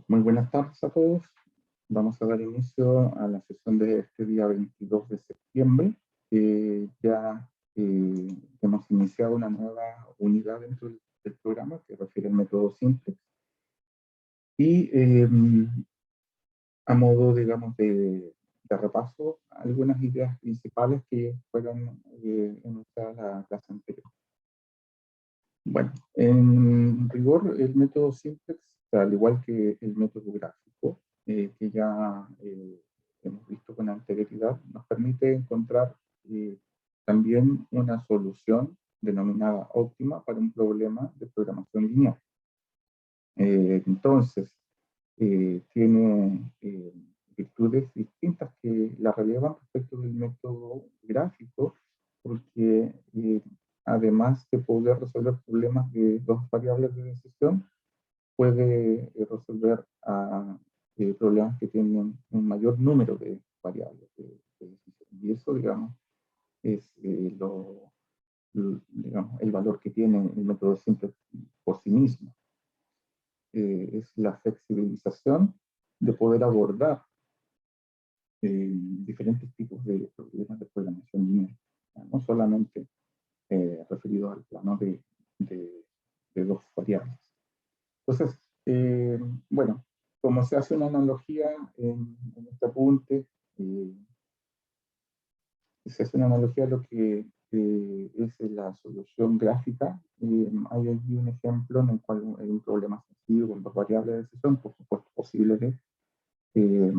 Muy buenas tardes a todos. Vamos a dar inicio a la sesión de este día 22 de septiembre. Ya hemos iniciado una nueva unidad dentro del programa que refiere al método simple. Y a modo, digamos, de repaso, algunas ideas principales que fueron enunciadas en la clase anterior. Bueno, en rigor, el método simplex, al igual que el método gráfico, que ya hemos visto con anterioridad, nos permite encontrar también una solución denominada óptima para un problema de programación lineal. Entonces, tiene virtudes distintas que la relevan respecto del método gráfico, porque además de poder resolver problemas de dos variables de decisión, puede resolver problemas que tienen un mayor número de variables de decisión. Y eso, digamos, es digamos, el valor que tiene el método simple por sí mismo. Es la flexibilización de poder abordar diferentes tipos de problemas de programación lineal, no solamente referido al plano de dos variables. Entonces, bueno, como se hace una analogía en este apunte, eh, se hace una analogía a lo que es la solución gráfica. Hay aquí un ejemplo en el cual hay un problema sencillo con dos variables de decisión, por supuesto posible de eh,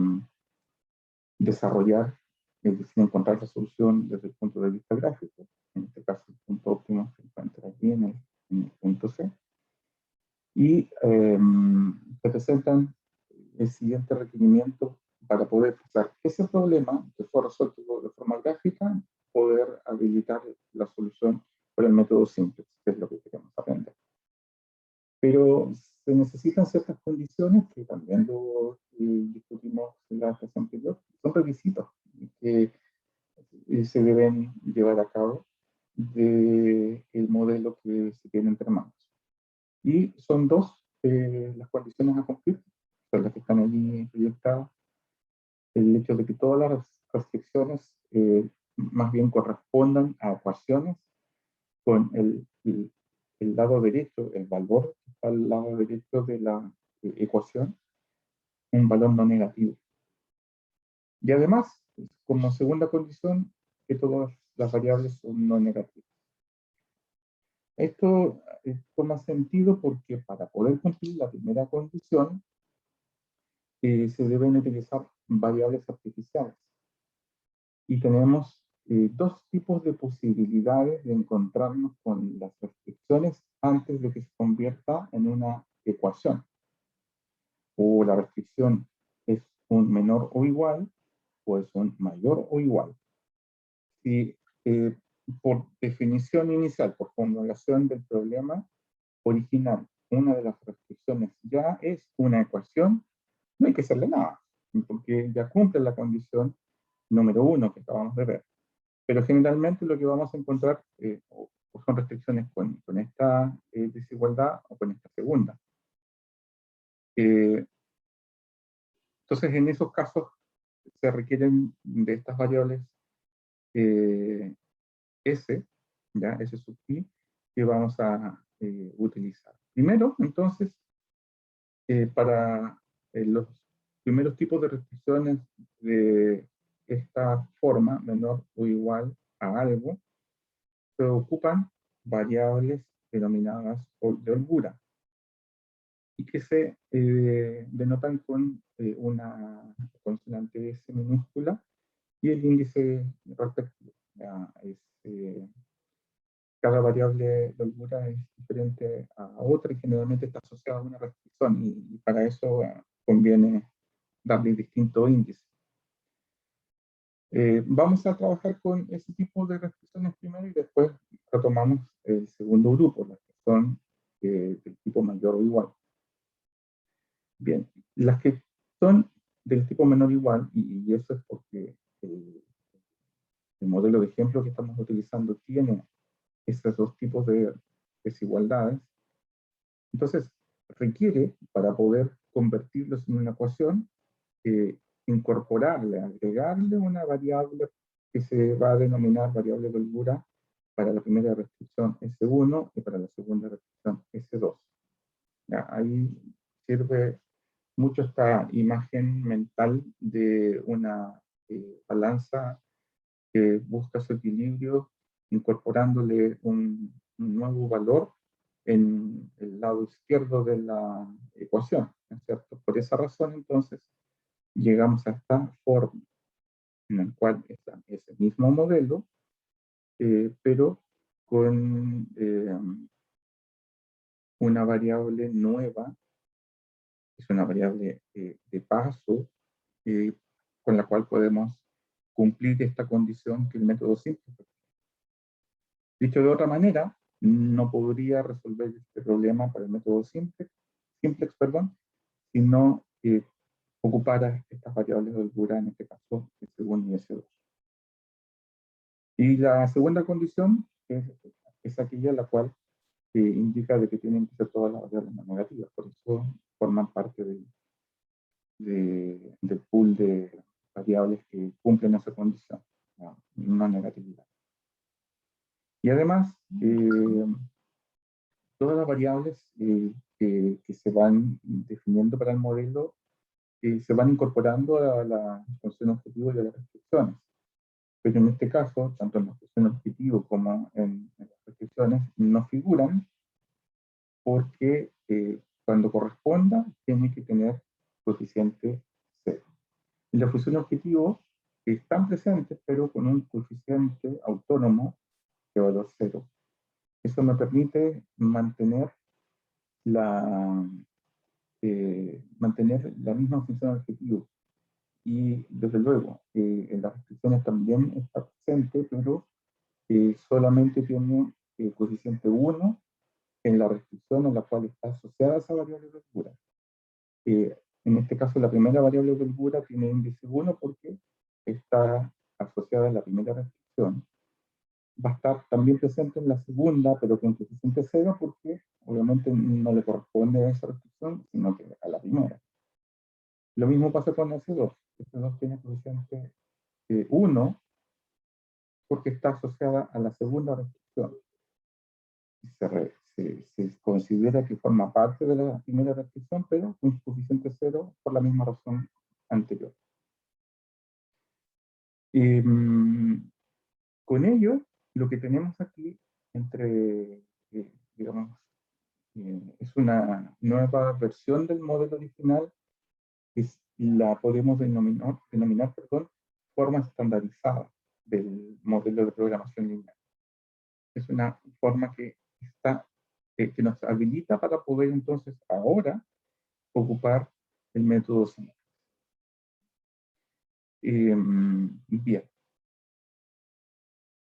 desarrollar, es decir, encontrar la solución desde el punto de vista gráfico. En este caso, el punto óptimo se encuentra aquí en el punto C. Y se presentan el siguiente requerimiento para poder pasar ese problema que fue resuelto de forma gráfica, poder habilitar la solución por el método simple, que es lo que queremos aprender. Pero se necesitan ciertas condiciones que también lo discutimos en la clase anterior, son requisitos que se deben llevar a cabo del modelo que se tiene entre manos. Y son dos las condiciones a cumplir, son las que están allí proyectadas. El hecho de que todas las restricciones más bien correspondan a ecuaciones con el lado derecho, el valor que está al lado derecho de la ecuación, un valor no negativo. Y además, como segunda condición, que todas las variables son no negativas. Esto toma sentido porque para poder cumplir la primera condición, se deben utilizar variables artificiales. Y tenemos dos tipos de posibilidades de encontrarnos con las restricciones antes de que se convierta en una ecuación. O la restricción es un menor o igual, o es un mayor o igual. Si por definición inicial, por formulación del problema original, una de las restricciones ya es una ecuación, no hay que hacerle nada, porque ya cumple la condición número uno que acabamos de ver. Pero generalmente lo que vamos a encontrar o son restricciones con esta desigualdad o con esta segunda. Entonces, en esos casos se requieren de estas variables S, ¿ya? S sub i, que vamos a utilizar. Primero, entonces, para los primeros tipos de restricciones de esta forma, menor o igual a algo, se ocupan variables denominadas de holgura y que se denotan con una consonante S minúscula y el índice respectivo. Cada variable de holgura es diferente a otra y generalmente está asociada a una restricción y para eso conviene darle distintos índices. Vamos a trabajar con ese tipo de restricciones primero y después retomamos el segundo grupo, las que son del tipo mayor o igual. Bien, las que son del tipo menor o igual, y eso es porque el modelo de ejemplo que estamos utilizando tiene estos dos tipos de desigualdades, entonces requiere, para poder convertirlos en una ecuación, incorporarle, agregarle una variable que se va a denominar variable de holgura para la primera restricción S1 y para la segunda restricción S2. ¿Ya? Ahí sirve mucho esta imagen mental de una balanza que busca su equilibrio incorporándole un nuevo valor en el lado izquierdo de la ecuación, ¿no es cierto? Por esa razón, entonces, llegamos a esta forma en la cual está ese mismo modelo, pero con una variable nueva, es una variable de paso, eh, con la cual podemos cumplir esta condición que el método simple. Dicho de otra manera, no podría resolver este problema para el método simplex, perdón, si no ocupara estas variables de holgura, en este caso S1 y S2. Y la segunda condición es aquella la cual indica de que tienen que ser todas las variables no negativas, por eso forman parte del pool de variables que cumplen esa condición, no negatividad. Y además, todas las variables que se van definiendo para el modelo se van incorporando a la función objetivo y a las restricciones. Pero en este caso, tanto en la función objetivo como en las restricciones, no figuran porque cuando corresponda tiene que tener coeficiente 0. En la función objetivo están presentes, pero con un coeficiente autónomo de valor 0. Eso me permite mantener mantener la misma función objetivo. Y desde luego, en las restricciones también está presente, pero solamente tiene el coeficiente 1 en la restricción en la cual está asociada esa variable de holgura. En este caso, la primera variable de holgura tiene índice 1 porque está asociada a la primera restricción. Va a estar también presente en la segunda, pero con coeficiente 0 porque obviamente no le corresponde a esa restricción, sino que a la primera. Lo mismo pasa con S2. S2 tiene coeficiente 1 porque está asociada a la segunda restricción. Se considera que forma parte de la primera restricción, pero con coeficiente 0 por la misma razón anterior. Con ello, lo que tenemos aquí digamos, es una nueva versión del modelo original, que la podemos denominar forma estandarizada del modelo de programación lineal. Es una forma que nos habilita para poder entonces ahora ocupar el método simple. Bien.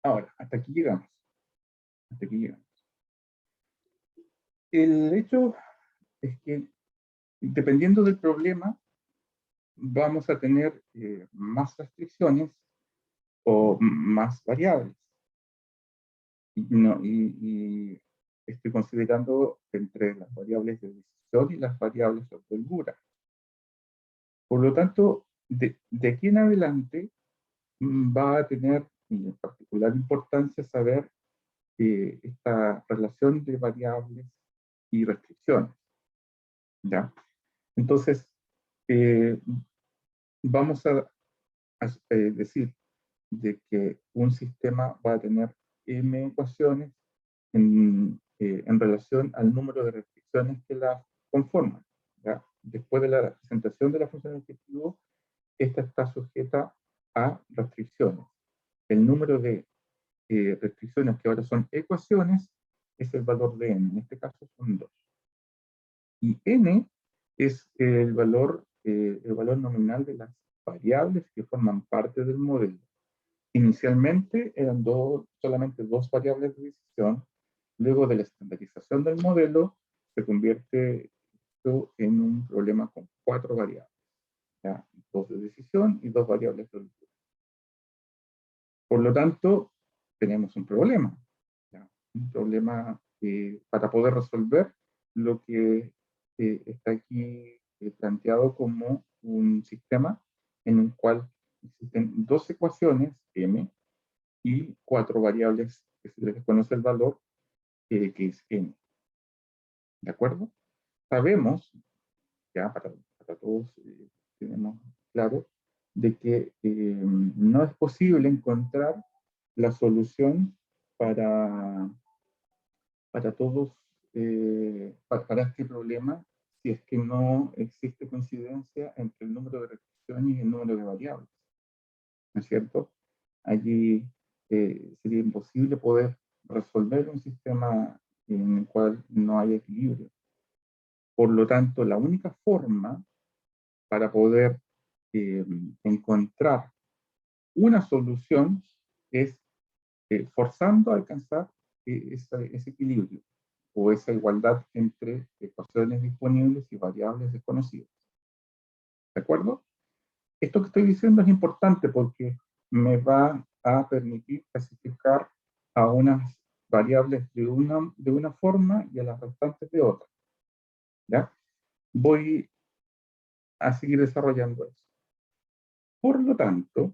Ahora, hasta aquí llegamos. El hecho es que, dependiendo del problema, vamos a tener más restricciones o más variables. Y estoy considerando entre las variables de decisión y las variables de holgura. Por lo tanto, de aquí en adelante va a tener en particular importancia saber esta relación de variables y restricciones. ¿Ya? Entonces, vamos a decir de que un sistema va a tener m ecuaciones en relación al número de restricciones que la conforman. ¿Ya? Después de la representación de la función objetivo, esta está sujeta a restricciones. El número de restricciones que ahora son ecuaciones es el valor de n, en este caso son 2. Y n es el valor nominal de las variables que forman parte del modelo. Inicialmente eran solamente dos variables de decisión. Luego de la estandarización del modelo, se convierte esto en un problema con 4 variables. ¿Ya? 2 de decisión y 2 variables de holgura. Por lo tanto, tenemos un problema. ¿Ya? Un problema para poder resolver lo que está aquí planteado como un sistema en el cual existen dos ecuaciones, m, y cuatro variables que se les conoce el valor, que es n. ¿De acuerdo? Sabemos, ya para todos tenemos claro, de que no es posible encontrar la solución para, para todos, para este problema, si es que no existe coincidencia entre el número de restricciones y el número de variables, ¿no es cierto? Allí sería imposible poder resolver un sistema en el cual no hay equilibrio. Por lo tanto, la única forma para poder encontrar una solución es forzando a alcanzar ese equilibrio o esa igualdad entre ecuaciones disponibles y variables desconocidas. ¿De acuerdo? Esto que estoy diciendo es importante porque me va a permitir clasificar a unas variables de una forma y a las restantes de otra. ¿Ya? Voy a seguir desarrollando eso. Por lo tanto,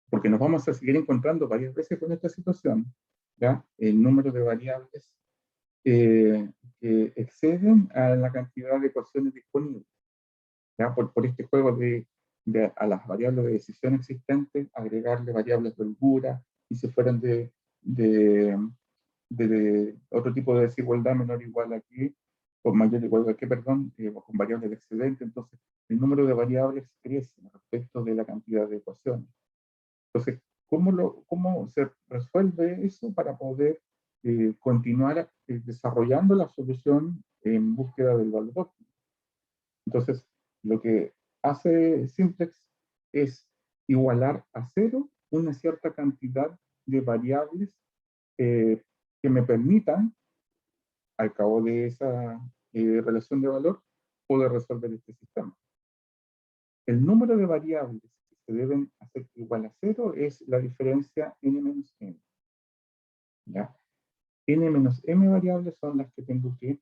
porque nos vamos a seguir encontrando varias veces con esta situación, ¿ya? El número de variables que exceden a la cantidad de ecuaciones disponibles, ¿ya? Por este juego de a las variables de decisión existentes, agregarle variables de holgura, y si fueran de, de otro tipo de desigualdad menor o igual aquí, o mayor o igual a que, perdón, con variables de excedente, entonces el número de variables crece respecto de la cantidad de ecuaciones. Entonces, ¿cómo se resuelve eso para poder continuar desarrollando la solución en búsqueda del valor óptimo? Entonces, lo que hace Simplex es igualar a cero una cierta cantidad de variables que me permitan, al cabo de esa relación de valor, poder resolver este sistema. El número de variables que se deben hacer igual a cero es la diferencia n menos m. ¿Ya? N menos m variables son las que tengo que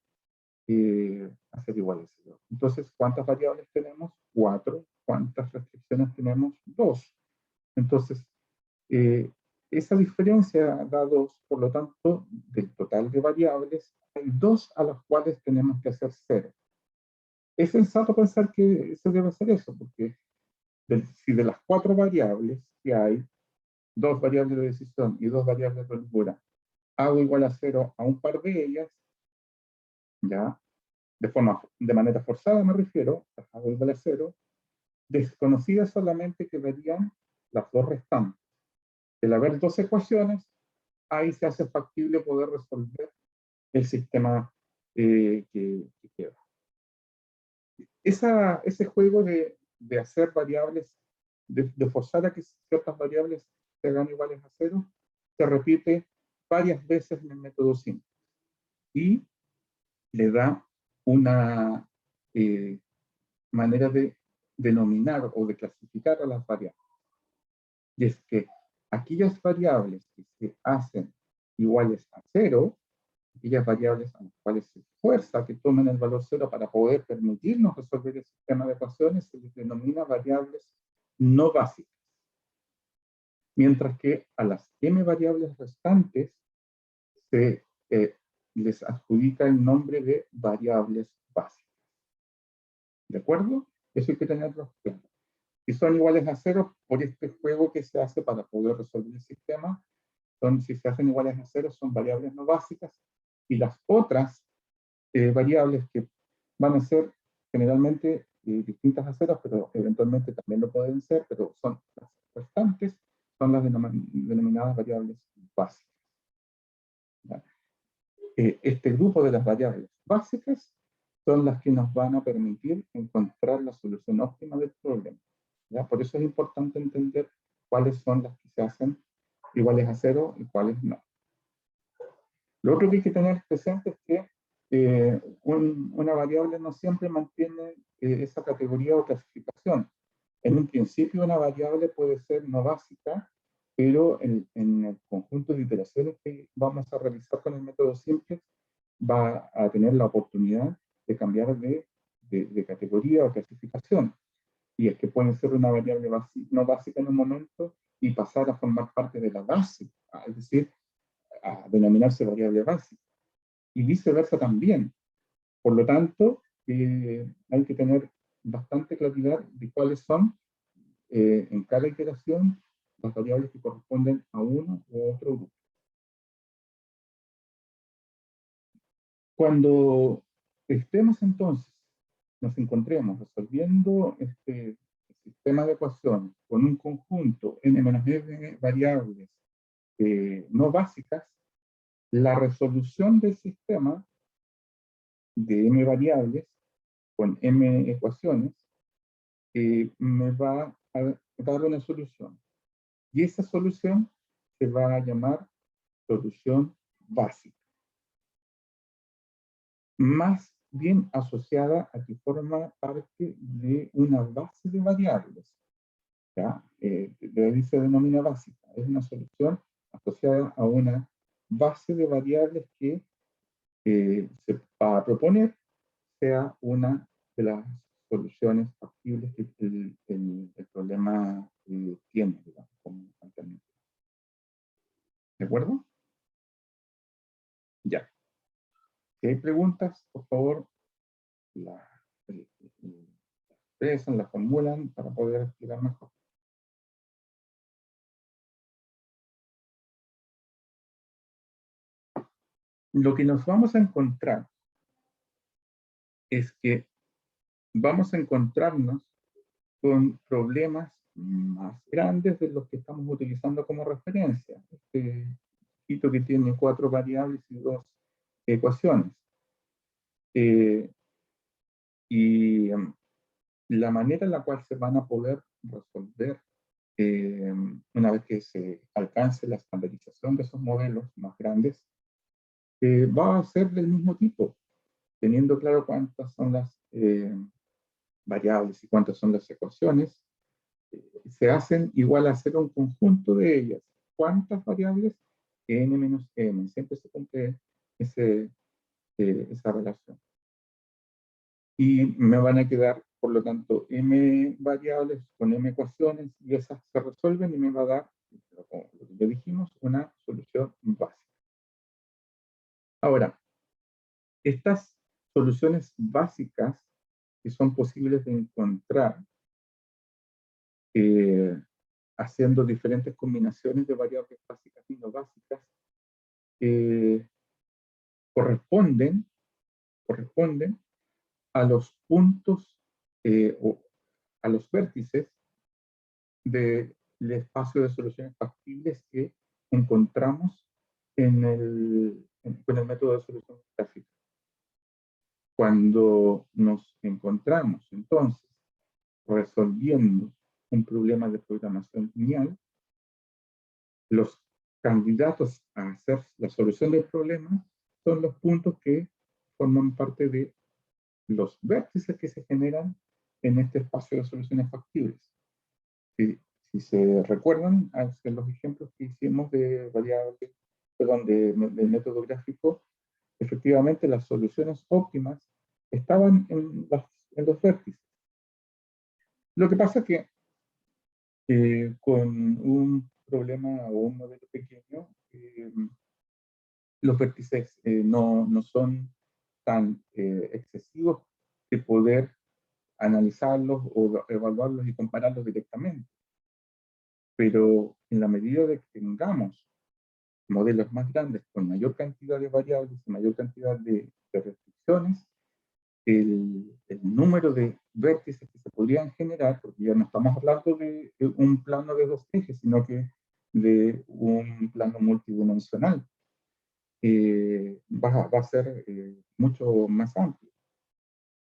hacer igual a cero. Entonces, ¿cuántas variables tenemos? 4. ¿Cuántas restricciones tenemos? 2. Entonces, esa diferencia da 2, por lo tanto, del total de variables, hay 2 a las cuales tenemos que hacer 0. Es sensato pensar que se debe hacer eso, porque si de las 4 variables que hay, 2 variables de decisión y 2 variables de holgura, hago igual a 0 a un par de ellas, ya, de manera forzada me refiero, las hago igual a 0, desconocidas solamente quedarían las dos restantes. El haber dos ecuaciones, ahí se hace factible poder resolver el sistema que queda. Ese juego de hacer variables, de forzar a que ciertas variables se hagan iguales a 0, se repite varias veces en el método simple. Y le da una manera de denominar o de clasificar a las variables. Y es que aquellas variables que se hacen iguales a 0, aquellas variables a las cuales se fuerza que tomen el valor 0 para poder permitirnos resolver el sistema de ecuaciones, se les denomina variables no básicas. Mientras que a las m variables restantes se les adjudica el nombre de variables básicas. ¿De acuerdo? Eso hay que tenerlo claro. Si son iguales a 0, por este juego que se hace para poder resolver el sistema, si se hacen iguales a 0, son variables no básicas, y las otras variables que van a ser generalmente distintas a 0, pero eventualmente también lo pueden ser, pero son las restantes, son las denominadas variables básicas. Este grupo de las variables básicas son las que nos van a permitir encontrar la solución óptima del problema. ¿Ya? Por eso es importante entender cuáles son las que se hacen iguales a 0 y cuáles no. Lo otro que hay que tener presente es que una variable no siempre mantiene esa categoría o clasificación. En un principio una variable puede ser no básica, pero en el conjunto de iteraciones que vamos a realizar con el método simple va a tener la oportunidad de cambiar de de categoría o clasificación. Y es que puede ser una variable no básica en un momento y pasar a formar parte de la base, es decir, a denominarse variable básica. Y viceversa también. Por lo tanto, hay que tener bastante claridad de cuáles son en cada iteración las variables que corresponden a uno u otro grupo. Cuando estemos entonces, nos encontremos resolviendo este sistema de ecuaciones con un conjunto n-m variables no básicas, la resolución del sistema de m variables con m ecuaciones me va a dar una solución. Y esa solución se va a llamar solución básica. Más bien asociada a que forma parte de una base de variables. ¿Ya? De ahí se denomina básica. Es una solución asociada a una base de variables que se va a proponer sea una de las soluciones factibles que el problema tiene, digamos, como planteamiento. ¿De acuerdo? Ya. Si hay preguntas, por favor, las expresan, las formulan para poder explicar mejor. Lo que nos vamos a encontrar es que vamos a encontrarnos con problemas más grandes de los que estamos utilizando como referencia. Este sitio que tiene 4 variables y 2 ecuaciones. Y la manera en la cual se van a poder resolver una vez que se alcance la estandarización de esos modelos más grandes, va a ser del mismo tipo, teniendo claro cuántas son las variables y cuántas son las ecuaciones, se hacen igual a hacer un conjunto de ellas. ¿Cuántas variables? N menos M. Siempre se cumple esa relación. Y me van a quedar, por lo tanto, M variables con M ecuaciones, y esas se resuelven y me va a dar, como lo que ya dijimos, una solución básica. Ahora, estas soluciones básicas que son posibles de encontrar haciendo diferentes combinaciones de variables básicas y no básicas, corresponden a los puntos o a los vértices del espacio de soluciones factibles que encontramos con el método de solución gráfica. Cuando nos encontramos entonces resolviendo un problema de programación lineal, los candidatos a hacer la solución del problema son los puntos que forman parte de los vértices que se generan en este espacio de soluciones factibles. Si se recuerdan, en los ejemplos que hicimos de variables, perdón, del método gráfico, efectivamente las soluciones óptimas estaban en los vértices. Lo que pasa es que con un problema o un modelo pequeño, los vértices no son tan excesivos de poder analizarlos o evaluarlos y compararlos directamente. Pero en la medida de que tengamos modelos más grandes con mayor cantidad de variables y mayor cantidad de restricciones, el número de vértices que se podrían generar, porque ya no estamos hablando de un plano de 2 ejes, sino que de un plano multidimensional, va a ser mucho más amplio.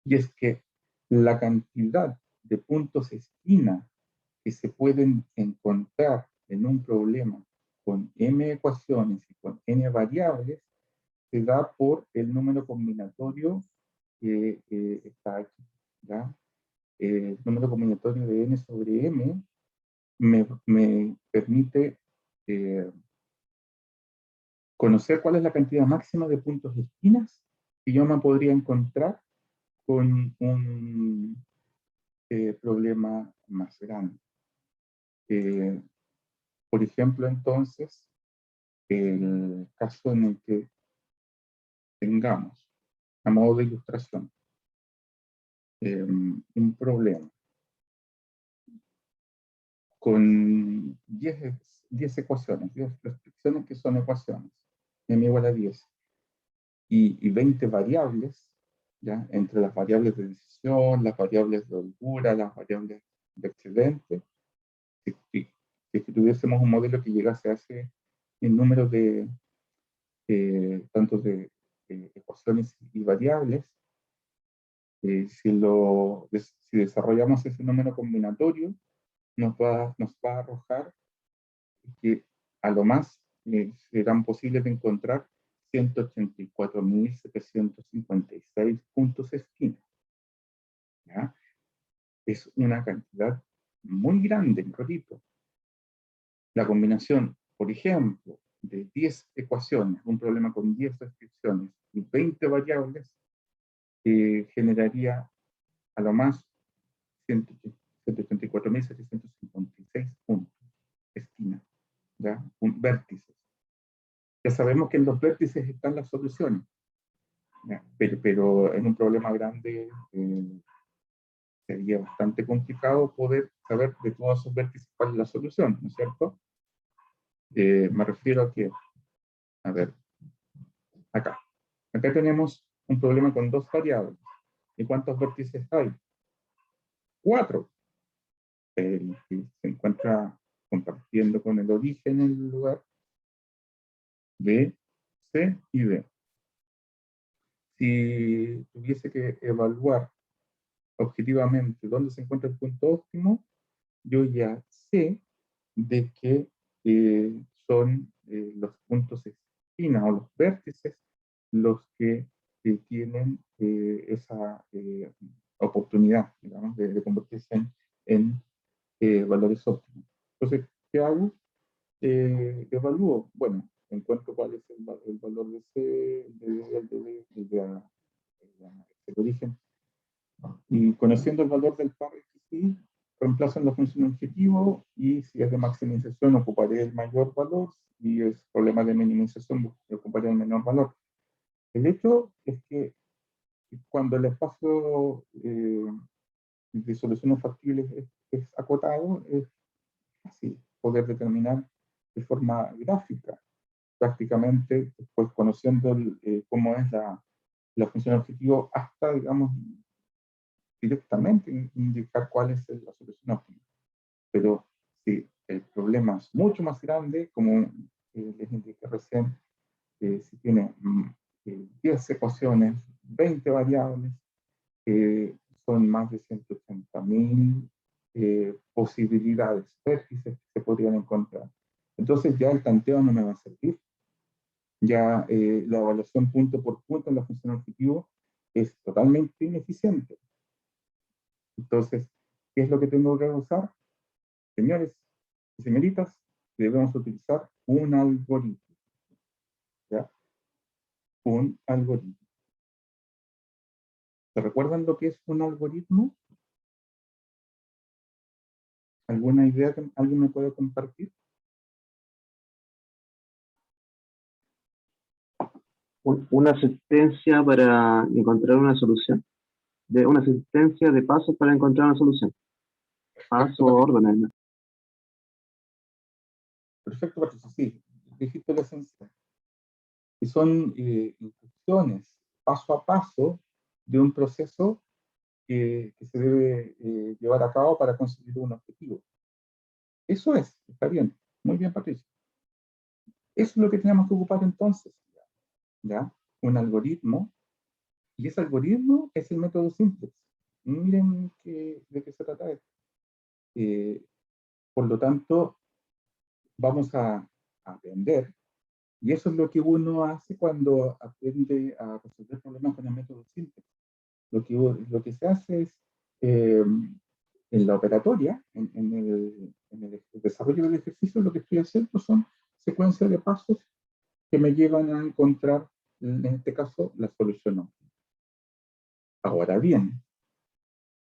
Y es que la cantidad de puntos esquina que se pueden encontrar en un problema con m ecuaciones y con n variables se da por el número combinatorio que está aquí, ¿ya? El número combinatorio de n sobre m me permite conocer cuál es la cantidad máxima de puntos de esquinas que yo me podría encontrar con un problema más grande. Por ejemplo, entonces, el caso en el que tengamos, a modo de ilustración, un problema con 10 ecuaciones, 10 restricciones que son ecuaciones, m igual a 10, y 20 variables, ¿ya? Entre las variables de decisión, las variables de holgura, las variables de excedente. Si tuviésemos un modelo que llegase a ese número de tanto de ecuaciones y variables, si desarrollamos ese número combinatorio, nos va a arrojar que a lo más serán posibles de encontrar 184.756 puntos esquina. ¿Ya? Es una cantidad muy grande, repito. La combinación, por ejemplo, de 10 ecuaciones, un problema con 10 restricciones y 20 variables, generaría a lo más 184.756 puntos esquina, ¿ya? Vértices. Ya sabemos que en los vértices están las soluciones, ¿ya? Pero en un problema grande sería bastante complicado poder saber de todos esos vértices cuál es la solución, ¿no es cierto? Me refiero a que, a ver, acá tenemos un problema con 2 variables. ¿Y cuántos vértices hay? 4. El que se encuentra compartiendo con el origen en el lugar, B, C y D. Si tuviese que evaluar objetivamente dónde se encuentra el punto óptimo, yo ya sé de que son los puntos esquina o los vértices los que tienen esa oportunidad, digamos, de convertirse en valores óptimos. Entonces, ¿qué hago? Evalúo, bueno, encuentro cuál es el valor de C, el origen, y conociendo el valor del par XY, reemplazo en la función objetivo, y si es de maximización ocuparé el mayor valor, y es problema de minimización ocuparé el menor valor. El hecho es que cuando el espacio de soluciones factibles es acotado, es fácil poder determinar de forma gráfica, prácticamente, pues conociendo cómo es la función objetivo, hasta, digamos, directamente indicar cuál es la solución óptima. Pero si el problema es mucho más grande, como les indiqué recién, si tiene 10 ecuaciones, 20 variables, son más de 180.000 posibilidades, vértices que se podrían encontrar. Entonces ya el tanteo no me va a servir. Ya la evaluación punto por punto en la función objetivo es totalmente ineficiente. Entonces, ¿qué es lo que tengo que usar? Señores y señoritas, debemos utilizar un algoritmo. ¿Ya? Un algoritmo. ¿Se recuerdan lo que es un algoritmo? ¿Alguna idea que alguien me puede compartir? Una asistencia para encontrar una solución, de una asistencia de pasos para encontrar una solución. Paso, órdenes, ¿no? Perfecto, Patricio, sí, dijiste lo esencial. Y son instrucciones paso a paso de un proceso que se debe llevar a cabo para conseguir un objetivo. Eso está bien, muy bien, Patricio. Eso es lo que tenemos que ocupar entonces, ¿ya? Un algoritmo, y ese algoritmo es el método simplex. Miren de qué se trata esto. Por lo tanto, vamos a aprender, y eso es lo que uno hace cuando aprende a resolver problemas con el método simplex. Lo que se hace es, en la operatoria, en el desarrollo del ejercicio, lo que estoy haciendo son secuencias de pasos que me llevan a encontrar, en este caso, la solución óptima. Ahora bien,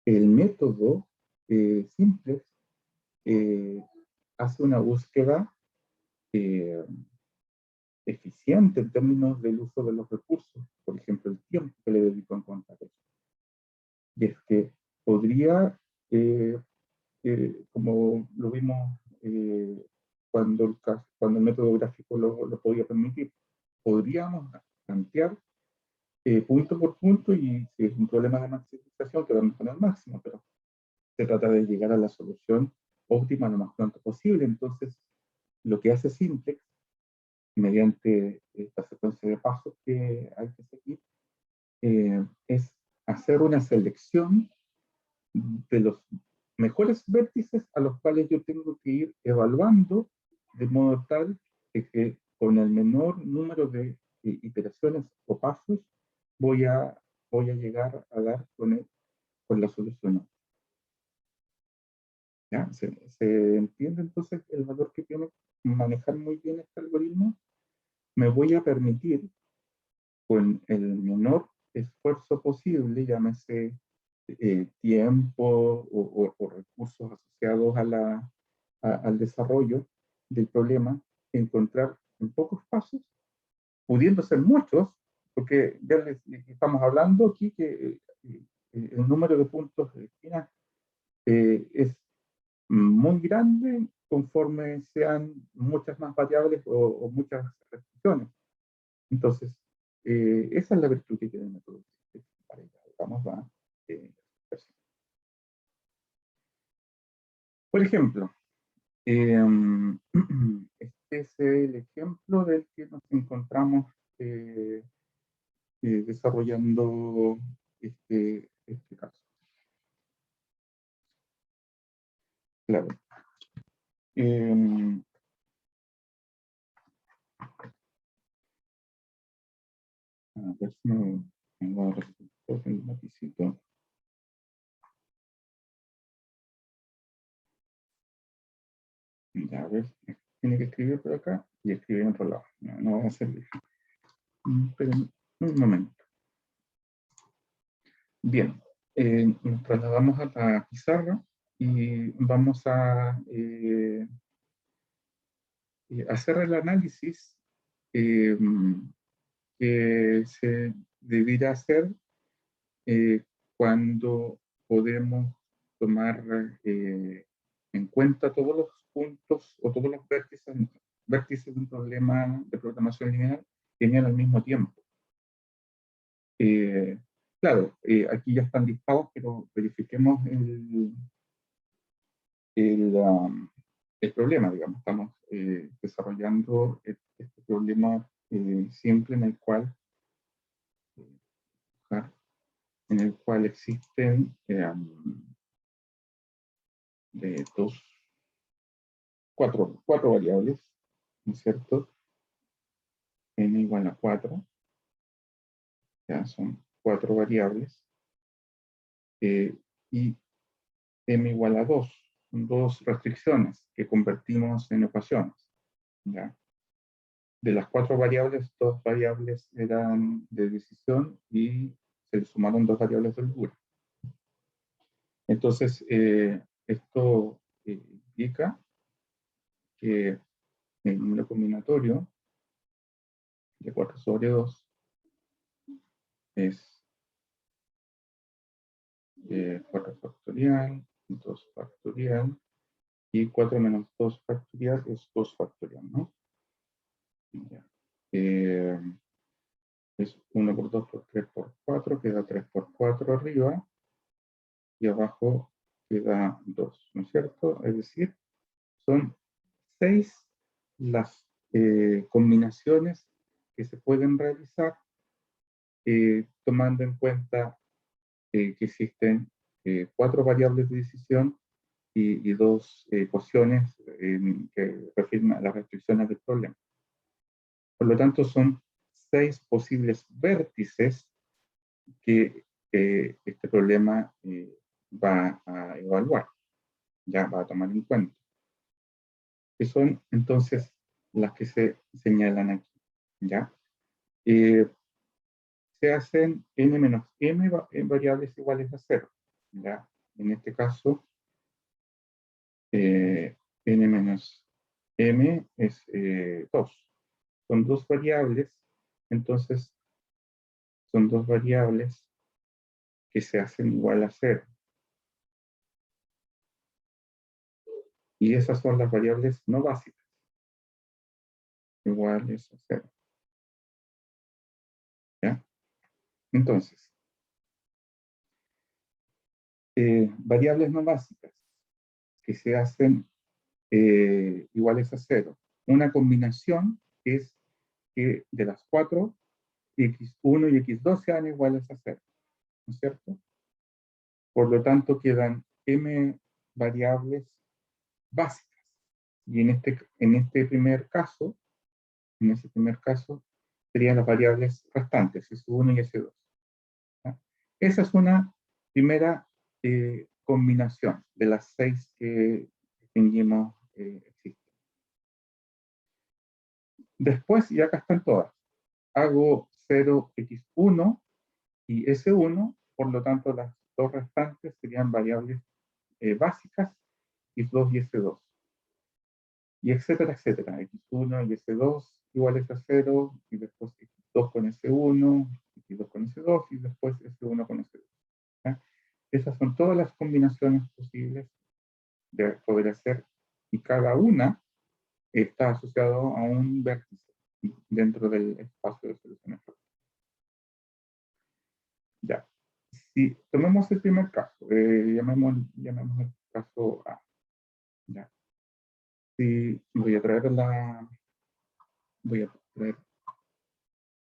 el método simple hace una búsqueda eficiente en términos del uso de los recursos, por ejemplo, el tiempo que le dedico a encontrar eso. Y es que podría, como lo vimos cuando el método gráfico lo podía permitir, podríamos plantear punto por punto, y si es un problema de maximización, que vamos a poner máximo, pero se trata de llegar a la solución óptima lo más pronto posible. Entonces, lo que hace Simplex, mediante esta secuencia de pasos que hay que seguir, es hacer una selección de los mejores vértices a los cuales yo tengo que ir evaluando, de modo tal que con el menor número de iteraciones o pasos voy a llegar a dar con la solución. ¿Ya? ¿Se entiende entonces el valor que tiene manejar muy bien este algoritmo? Me voy a permitir, con el menor esfuerzo posible, llámese tiempo o recursos asociados al desarrollo del problema, encontrar en pocos pasos, pudiendo ser muchos, porque ya les estamos hablando aquí que el número de puntos de esquina es muy grande conforme sean muchas más variables o muchas restricciones. Entonces, esa es la virtud que tiene el método. Vamos a por ejemplo, este es el ejemplo del que nos encontramos desarrollando este caso. Claro. A ver si me va a resultar el lapicito. Ya ves, tiene que escribir por acá y escribir en otro lado. No va a servir. Pero un momento. Bien, nos trasladamos a la pizarra y vamos a hacer el análisis que se debería hacer cuando podemos tomar en cuenta todos los puntos o todos los vértices de un problema de programación lineal al mismo tiempo. Claro, aquí ya están listados, pero verifiquemos el problema, digamos. Estamos desarrollando este problema simple en el cual existen cuatro variables, ¿no es cierto? N igual a 4, ya son 4 variables, y m igual a 2, son 2 restricciones que convertimos en ecuaciones, ¿ya? De las 4 variables, 2 variables eran de decisión y se le sumaron 2 variables de holgura. Entonces, esto implica que el número combinatorio de 4 sobre 2 es 4 factorial, 2 factorial, y 4 menos 2 factorial es 2 factorial, ¿no? Ya. Es 1 por 2 por 3 por 4, queda 3 por 4 arriba, y abajo queda 2, ¿no es cierto? Es decir, son 6 las combinaciones que se pueden realizar tomando en cuenta que existen 4 variables de decisión y 2 ecuaciones que refieren a las restricciones del problema. Por lo tanto, son 6 posibles vértices que este problema va a evaluar, ya va a tomar en cuenta, que son entonces las que se señalan aquí, ¿ya? se hacen n menos m variables iguales a 0. ¿Ya? En este caso, n menos m es 2. Son dos variables, entonces son dos variables que se hacen igual a 0. Y esas son las variables no básicas, iguales a 0. ¿Ya? Entonces, variables no básicas que se hacen iguales a 0. Una combinación es que de las 4, x1 y x2 sean iguales a 0. ¿No es cierto? Por lo tanto, quedan m variables básicas. Y en ese primer caso, serían las variables restantes, S1 y S2. ¿Ya? Esa es una primera combinación de las 6 que distinguimos existen. Después, y acá están todas, hago 0x1 y S1, por lo tanto las dos restantes serían variables básicas, x2 y S2. Y etcétera, etcétera. X1 y S2 iguales a 0, y después X2 con S1, X2 con S2, y después S1 con S2. ¿Ya? Esas son todas las combinaciones posibles de poder hacer, y cada una está asociado a un vértice dentro del espacio de soluciones. Ya. Si tomemos el primer caso, llamemos el caso A. Ya. Si voy a traer un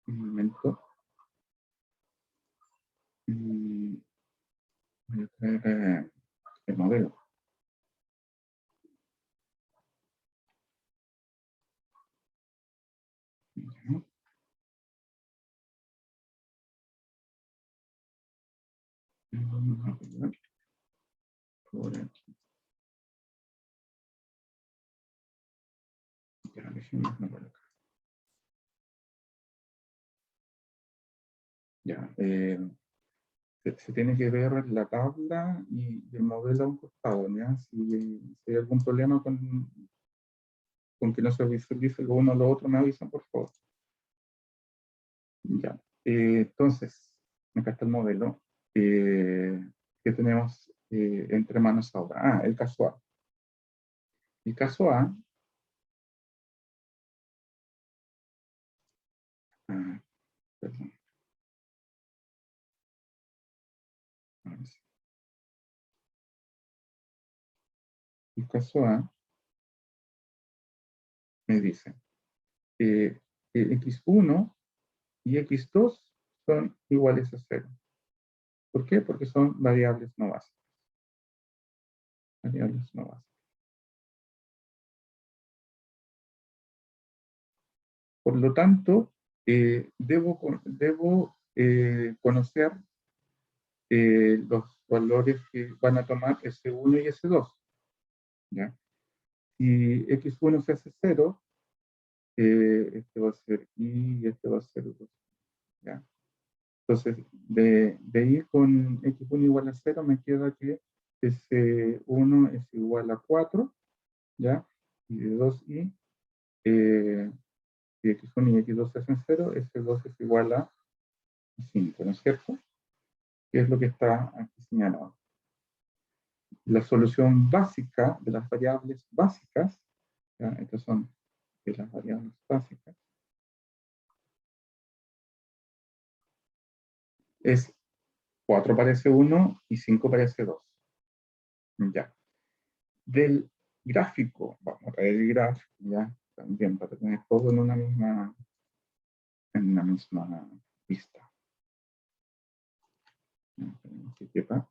momento. Voy a traer el modelo. Ya. Vamos a pegar por aquí. Ya, dejémoslo por acá. Ya, se tiene que ver la tabla y el modelo a un costado, ¿ya? Si hay algún problema con que no se visualice lo uno o lo otro, me avisan, por favor. Ya, entonces, acá está el modelo que tenemos entre manos ahora. Ah, el caso A. El caso A, perdón. El caso A me dice x1 y x2 son iguales a 0. ¿Por qué? Porque son variables no básicas. Variables no básicas. Por lo tanto, debo conocer los valores que van a tomar S1 y S2. ¿Ya? Si x1 se hace 0, este va a ser y este va a ser 2. ¿Ya? Entonces, de ir con x1 igual a 0, me queda que S1 es igual a 4, ¿ya? Y de 2i, si x1 y x2 se hacen 0, S2 es igual a 5, ¿no es cierto? Que es lo que está aquí señalado. La solución básica de las variables básicas, ¿ya? Estas son de las variables básicas, es 4 para S1 y 5 para S2. Ya. Del gráfico, vamos a traer el gráfico, ya, también para tener todo en una misma vista. Que quepa.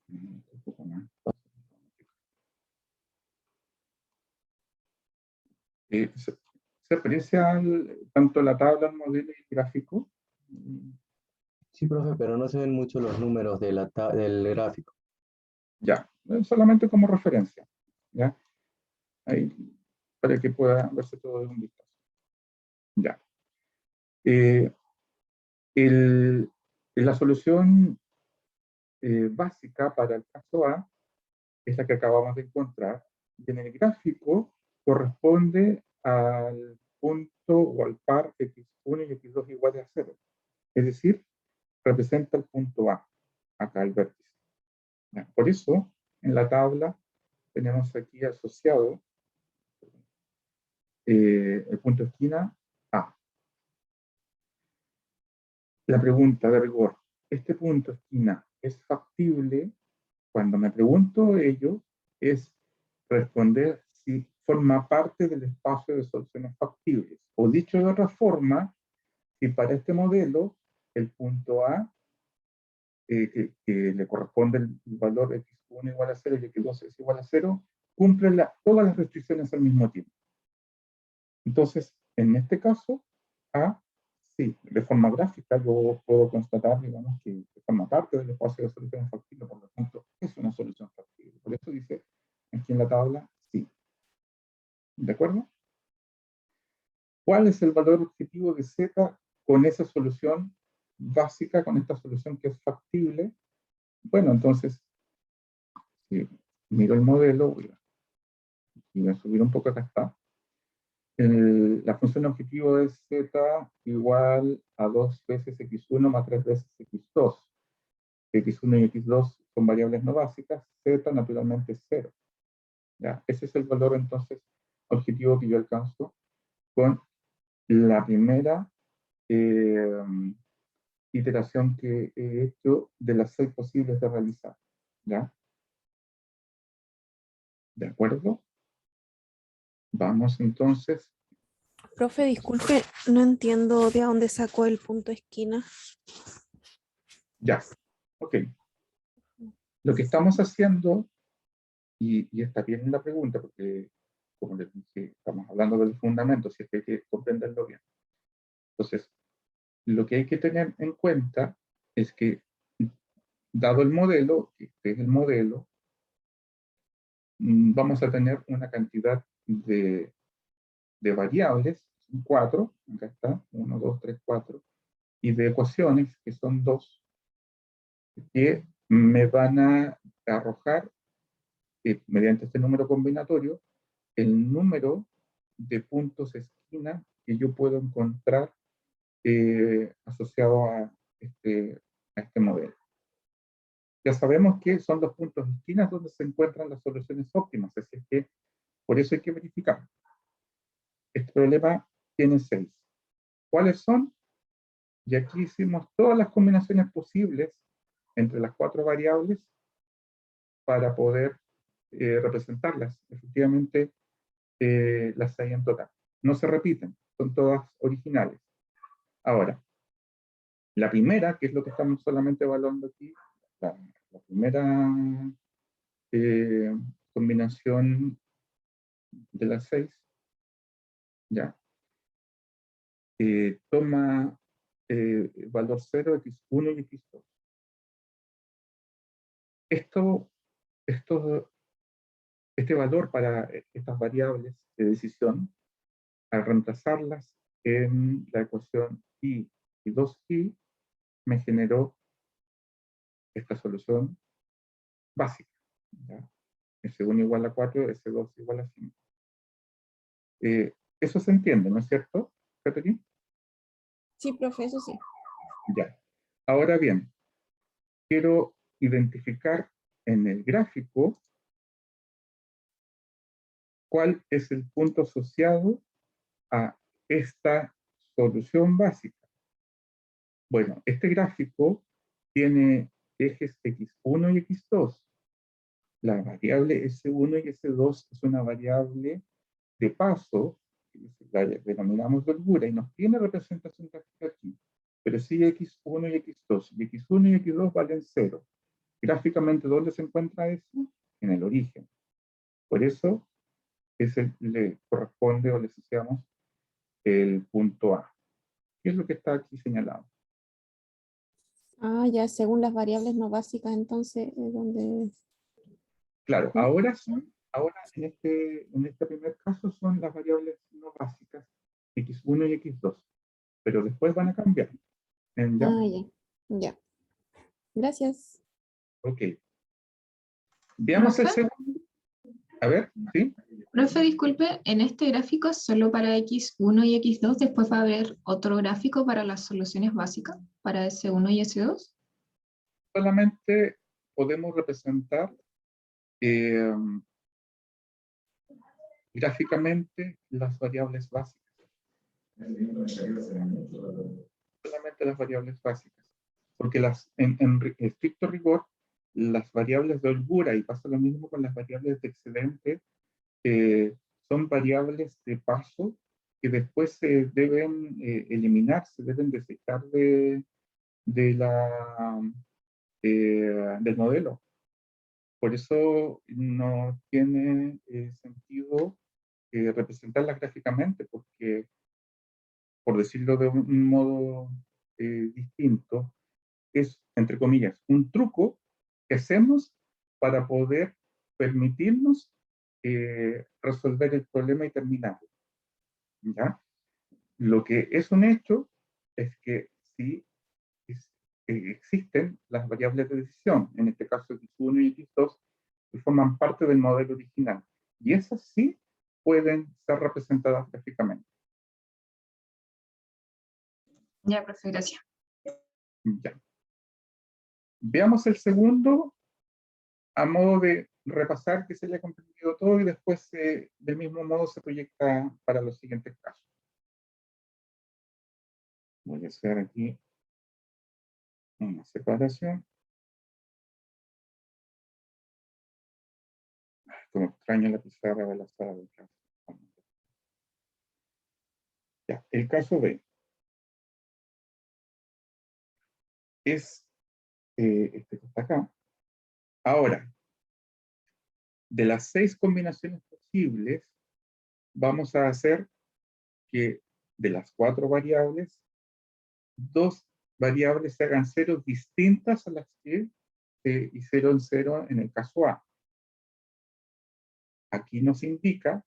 Un poco más. ¿Se aprecia tanto la tabla, el modelo y el gráfico? Sí, profe, pero no se ven mucho los números de del gráfico. Ya, solamente como referencia. ¿Ya? ahí, para que pueda verse todo de un vistazo. Ya. Eh, la solución básica para el caso A es la que acabamos de encontrar, y en el gráfico corresponde al punto o al par x1 y x2 iguales a 0. Es decir, representa el punto A, acá el vértice. ¿Ya? Por eso, en la tabla tenemos aquí asociado el punto de esquina A. La pregunta de rigor, ¿este punto de esquina es factible? Cuando me pregunto ello, es responder si forma parte del espacio de soluciones factibles. O dicho de otra forma, si para este modelo el punto A, que le corresponde el valor x1 igual a 0 y x2 es igual a 0, cumple todas las restricciones al mismo tiempo. Entonces, en este caso, A, sí, de forma gráfica yo puedo constatar, digamos, que forma parte del espacio de soluciones factibles, por lo tanto, es una solución factible. Por eso dice aquí en la tabla, sí. ¿De acuerdo? ¿Cuál es el valor objetivo de Z con esa solución básica, con esta solución que es factible? Bueno, entonces, si miro el modelo, voy a subir un poco, acá está. La función objetivo es Z igual a 2 veces x1 más 3 veces x2. X1 y x2 son variables no básicas, Z naturalmente es 0. ¿Ya? Ese es el valor entonces objetivo que yo alcanzo con la primera iteración que he hecho de las 6 posibles de realizar. ¿Ya? ¿De acuerdo? Vamos entonces. Profe, disculpe, no entiendo de dónde sacó el punto esquina. Ya, ok. Lo que estamos haciendo, y está bien la pregunta, porque como les dije, estamos hablando del fundamento, si es que hay que comprenderlo bien. Entonces, lo que hay que tener en cuenta es que, dado el modelo, que este es el modelo, vamos a tener una cantidad de variables, 4, acá está, 1, 2, 3, 4, y de ecuaciones, que son 2, que me van a arrojar, mediante este número combinatorio, el número de puntos esquina que yo puedo encontrar asociado a este modelo. Ya sabemos que son los puntos de esquina donde se encuentran las soluciones óptimas, así es que por eso hay que verificar. Este problema tiene 6. ¿Cuáles son? Y aquí hicimos todas las combinaciones posibles entre las 4 variables para poder representarlas. Efectivamente, las 6 en total. No se repiten, son todas originales. Ahora, la primera, que es lo que estamos solamente evaluando aquí, la primera combinación de las 6, ya, toma valor 0, x1 y x2. Este valor para estas variables de decisión, al reemplazarlas en la ecuación y 2i, me generó esta solución básica. ¿Ya? S1 igual a 4, S2 igual a 5. Eso se entiende, ¿no es cierto, Catherine? Sí, profe, eso sí. Ya. Ahora bien, quiero identificar en el gráfico cuál es el punto asociado a esta solución básica. Bueno, este gráfico tiene ejes x1 y x2. La variable S1 y S2 es una variable de paso, la denominamos de holgura, y no tiene representación gráfica aquí, pero sí x1 y x2, y x1 y x2 valen 0. Gráficamente, ¿dónde se encuentra eso? En el origen. Por eso, le corresponde o le asociamos el punto A. ¿Qué es lo que está aquí señalado? Ah, ya, según las variables no básicas, entonces, donde... Claro, ¿Sí? ahora Ahora, en este primer caso son las variables no básicas, x1 y x2, pero después van a cambiar. ¿Ya? Ah, ya. Ya. Gracias. Ok. Veamos el ¿Profe? segundo. A ver, ¿sí? Profe, disculpe, en este gráfico es solo para X1 y X2, después va a haber otro gráfico para las soluciones básicas, para S1 y S2. Solamente podemos representar eh, gráficamente las variables básicas. Solamente las variables básicas. Porque en estricto rigor, las variables de holgura, y pasa lo mismo con las variables de excedente, son variables de paso que después se deben eliminar, se deben desechar de del modelo. Por eso no tiene sentido representarlas gráficamente, porque, por decirlo de un modo distinto, es, entre comillas, un truco que hacemos para poder permitirnos resolver el problema y terminarlo. ¿Ya? Lo que es un hecho es que sí existen las variables de decisión, en este caso X1 y X2, que forman parte del modelo original. Y esas sí pueden ser representadas gráficamente. Ya, profe, gracias. Ya. Veamos el segundo a modo de repasar que se haya comprendido todo y después del mismo modo se proyecta para los siguientes casos. Voy a hacer aquí una separación. Como extraño la pizarra de la sala de clase. Ya, el caso B es este que está acá. Ahora, de las 6 combinaciones posibles, vamos a hacer que de las 4 variables, 2 variables se hagan ceros distintas a las que y 0 en 0 en el caso A. Aquí nos indica,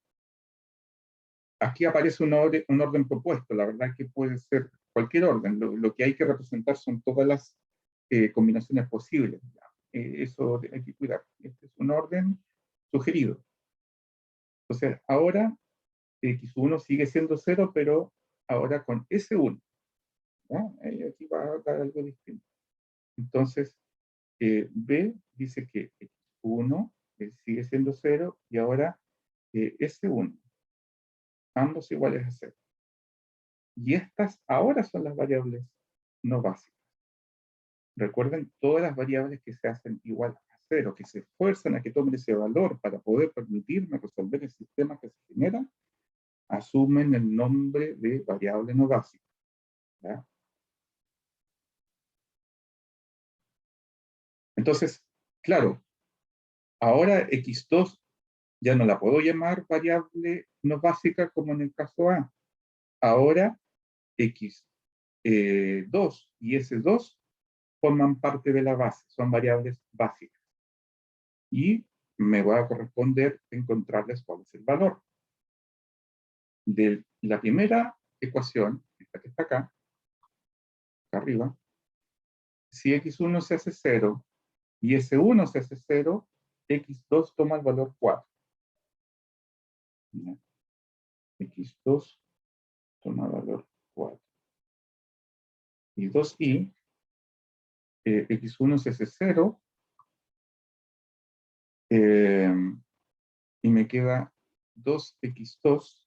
aquí aparece un orden propuesto, la verdad que puede ser cualquier orden, lo que hay que representar son todas las combinaciones posibles. Eso hay que cuidar. Este es un orden sugerido. Entonces, ahora X1 sigue siendo 0, pero ahora con S1. Aquí va a dar algo distinto. Entonces, B dice que X1 sigue siendo 0 y ahora S1. Ambos iguales a 0. Y estas ahora son las variables no básicas. Recuerden todas las variables que se hacen igual a 0, que se esfuerzan a que tomen ese valor para poder permitirme resolver el sistema que se genera, asumen el nombre de variable no básica. ¿Ya? Entonces, claro, ahora X2 ya no la puedo llamar variable no básica como en el caso A. Ahora X2 y S2 forman parte de la base, son variables básicas. Y me va a corresponder encontrarles cuál es el valor. De la primera ecuación, esta que está acá arriba, si X1 se hace 0 y S1 se hace 0, X2 toma el valor 4. X2 toma valor 4. Y 2i, X1 se hace 0, y me queda 2x2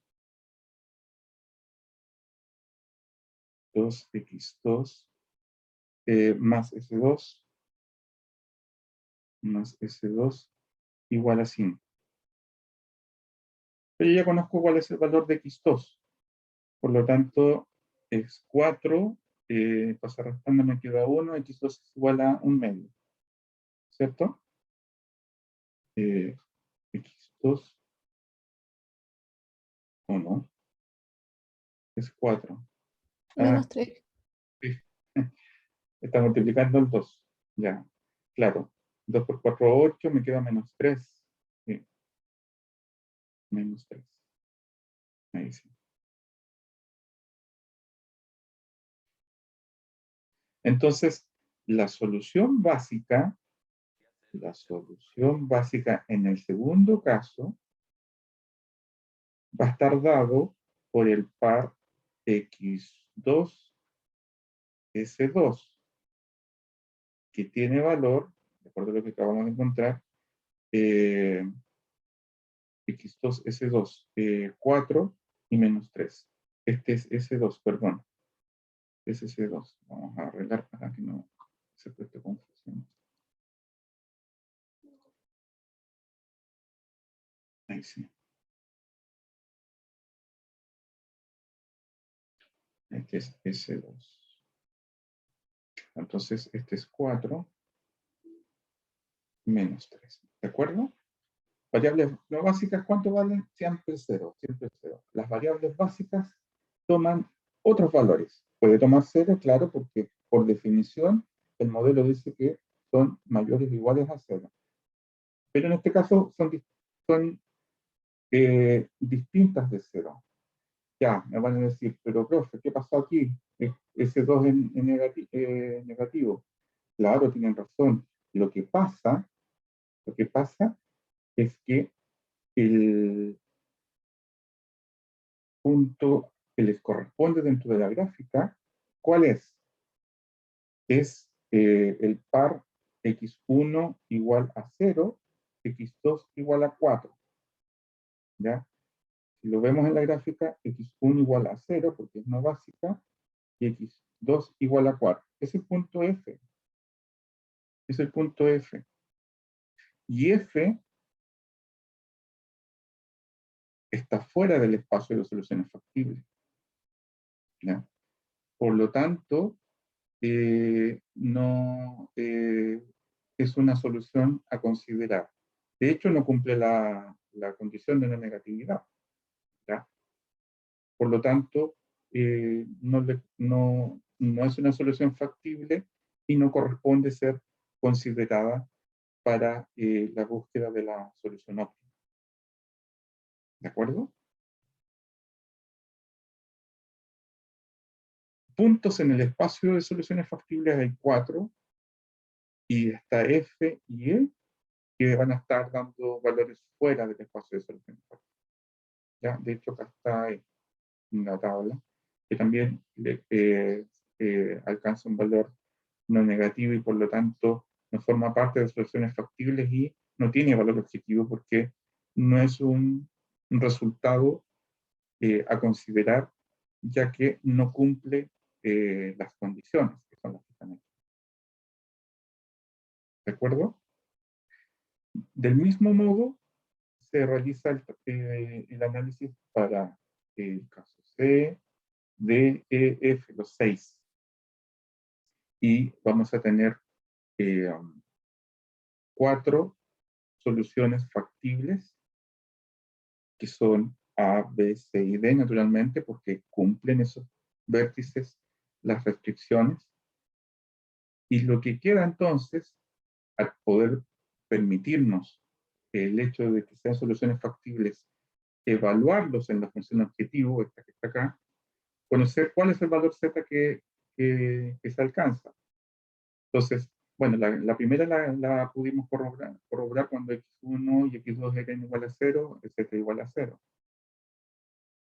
más S2 igual a 5. Pero yo ya conozco cuál es el valor de X2. Por lo tanto, es 4, pasa restando, me queda 1, X2 es igual a 1 medio. ¿Cierto? X2, 1, es 4. Menos 3. Sí. Está multiplicando el 2. Ya, claro. 2 por 4, 8, me queda menos 3. Sí. menos 3. Ahí sí. Entonces, la solución básica en el segundo caso va a estar dado por el par x2, s2, que tiene valor, de acuerdo a lo que acabamos de encontrar, x2, s2, 4 y menos 3. Este es s2, perdón. Es s2. Vamos a arreglar para que no se preste confusión. Ahí sí. Este es S2. Entonces, este es 4 menos 3. ¿De acuerdo? Variables no básicas, ¿cuánto valen? Siempre 0, siempre 0. Las variables básicas toman otros valores. Puede tomar 0, claro, porque por definición el modelo dice que son mayores o iguales a 0. Pero en este caso son distintas de 0. Ya, me van a decir, pero profe, ¿qué pasó aquí? Ese 2 es negativo. Claro, tienen razón. Lo que pasa es que el punto que les corresponde dentro de la gráfica, ¿cuál es? Es el par x1 igual a 0, x2 igual a 4. ¿Ya? Si lo vemos en la gráfica, x1 igual a 0, porque es no básica, y x2 igual a 4. Es el punto F. Es el punto F. Y F está fuera del espacio de soluciones factibles. ¿Ya? Por lo tanto, no es una solución a considerar. De hecho, no cumple la condición de la negatividad. ¿Ya? Por lo tanto, no es una solución factible y no corresponde ser considerada para la búsqueda de la solución óptima. ¿De acuerdo? Puntos en el espacio de soluciones factibles hay 4, y está F y E, que van a estar dando valores fuera del espacio de soluciones factibles. ¿Ya? De hecho, acá está en la tabla, que también alcanza un valor no negativo y por lo tanto no forma parte de soluciones factibles y no tiene valor objetivo porque no es un resultado a considerar, ya que no cumple las condiciones que son las que están aquí. ¿De acuerdo? Del mismo modo, se realiza el análisis para el caso C, D, E, F, los 6. Y vamos a tener 4 soluciones factibles, que son A, B, C y D, naturalmente, porque cumplen esos vértices las restricciones. Y lo que queda entonces, al poder permitirnos el hecho de que sean soluciones factibles, evaluarlos en la función objetivo, esta que está acá, conocer cuál es el valor z que se alcanza. Entonces, bueno, la primera la pudimos corroborar cuando x1 y x2 eran igual a 0, z igual a 0.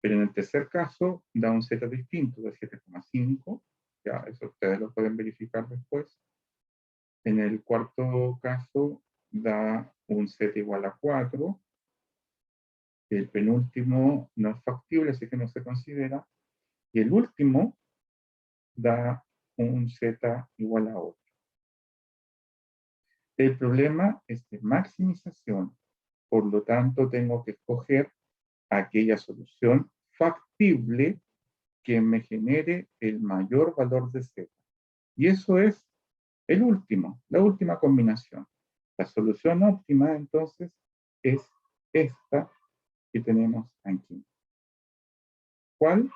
Pero en el tercer caso da un z distinto de 7,5, ya eso ustedes lo pueden verificar después. En el cuarto caso da un z igual a 4. El penúltimo no es factible, así que no se considera. Y el último da un z igual a 8. El problema es de maximización, por lo tanto tengo que escoger aquella solución factible que me genere el mayor valor de z. Y eso es la última combinación. La solución óptima, entonces, es esta que tenemos aquí. ¿Cuál?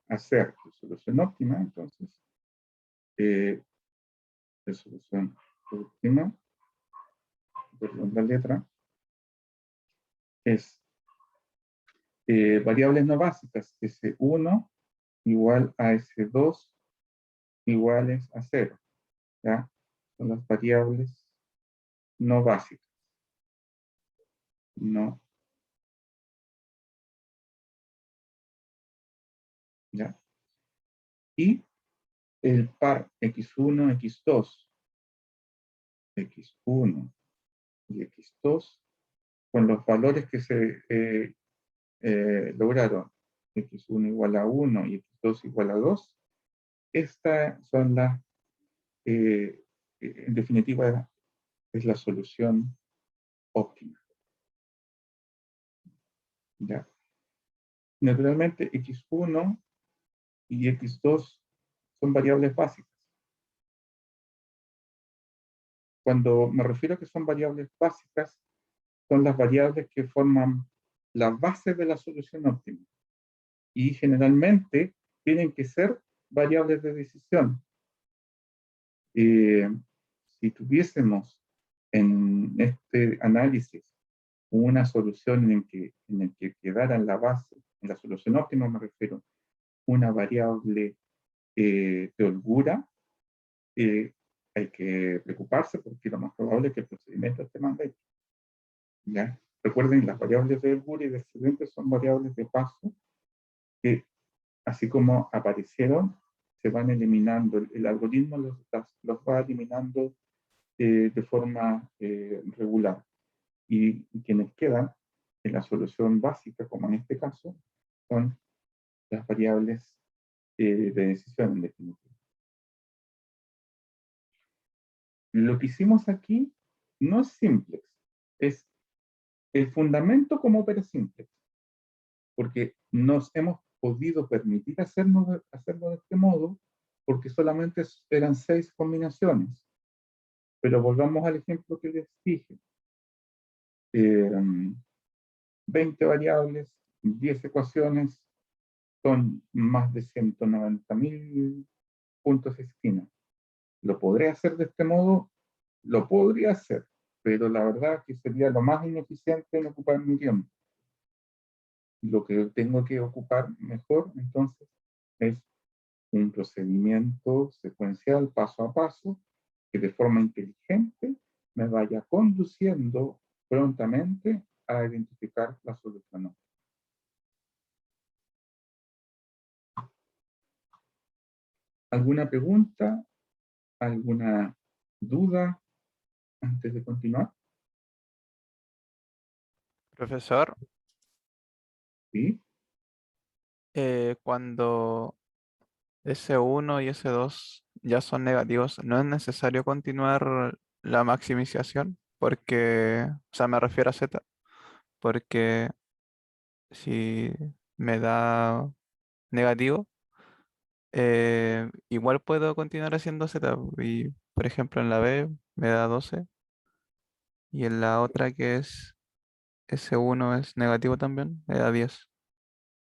Hacer la solución óptima, entonces, la solución óptima, perdón la letra, es Variables no básicas, S1 igual a S2 iguales a 0. ¿Ya? Son las variables no básicas. No. ¿Ya? Y el par x1, x2, x1 y x2 con los valores que se lograron, x1 igual a 1 y x2 igual a 2, estas son las, en definitiva, es la solución óptima. ¿Ya? Naturalmente, x1 y x2 son variables básicas. Cuando me refiero a que son variables básicas, son las variables que forman la base de la solución óptima. Y generalmente tienen que ser variables de decisión. Si tuviésemos en este análisis una solución en el que quedara en la base, en la solución óptima me refiero, una variable de holgura, hay que preocuparse porque lo más probable es que el procedimiento esté mal hecho. ¿Ya? Recuerden, las variables de holgura y de excedente son variables de paso que, así como aparecieron, se van eliminando. El algoritmo los va eliminando de forma regular. Y quienes quedan en la solución básica, como en este caso, son las variables de decisión en definitiva. Lo que hicimos aquí no es simplex, es el fundamento como opera simplex, porque nos hemos podido permitir hacerlo de este modo porque solamente eran 6 combinaciones. Pero volvamos al ejemplo que les dije. 20 variables, 10 ecuaciones, son más de 190.000 puntos de esquina. ¿Lo podré hacer de este modo? Lo podría hacer, pero la verdad que sería lo más ineficiente en ocupar mi tiempo. Lo que tengo que ocupar mejor, entonces, es un procedimiento secuencial paso a paso que de forma inteligente me vaya conduciendo prontamente a identificar la solución. ¿Alguna pregunta? ¿Alguna duda antes de continuar? Profesor, ¿Sí? cuando S1 y S2 ya son negativos, ¿no es necesario continuar la maximización? Porque, o sea, me refiero a Z, porque si me da negativo, igual puedo continuar haciendo Z. Y, por ejemplo, en la B me da 12 y en la otra que es S1 es negativo también, me da 10.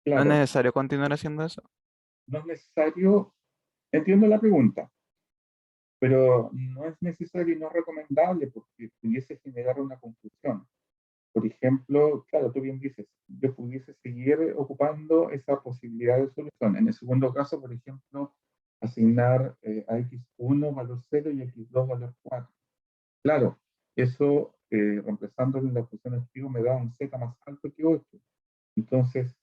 ¿No es Claro, necesario continuar haciendo eso? no es necesario, entiendo la pregunta, pero no es necesario y no es recomendable porque pudiese generar una confusión. Por ejemplo, claro, tú bien dices, yo pudiese seguir ocupando esa posibilidad de solución. En el segundo caso, por ejemplo, asignar a x1 valor 0 y x2 valor 4. Claro, eso reemplazándolo en la función activo me da un z más alto que 8. Entonces,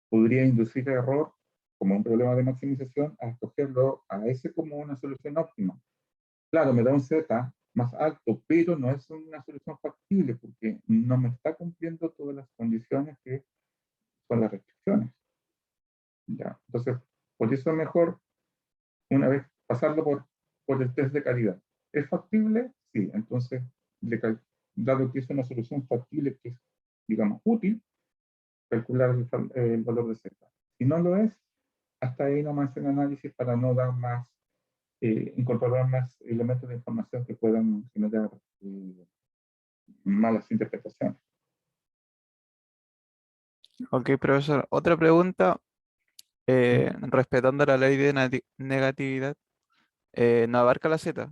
podría inducir error como un problema de maximización a escogerlo a ese como una solución óptima. Claro, me da un z más alto, pero no es una solución factible porque no me está cumpliendo todas las condiciones que son las restricciones. ¿Ya? Entonces, por eso es mejor una vez pasarlo por el test de calidad. ¿Es factible? Sí. Entonces, dado que es una solución factible que es, digamos, útil, calcular el valor de z. Si no lo es, hasta ahí nomás el análisis para no dar más, incorporar más elementos de información que puedan generar malas interpretaciones. Ok, profesor. Otra pregunta, respetando la ley de negatividad, no abarca la Z.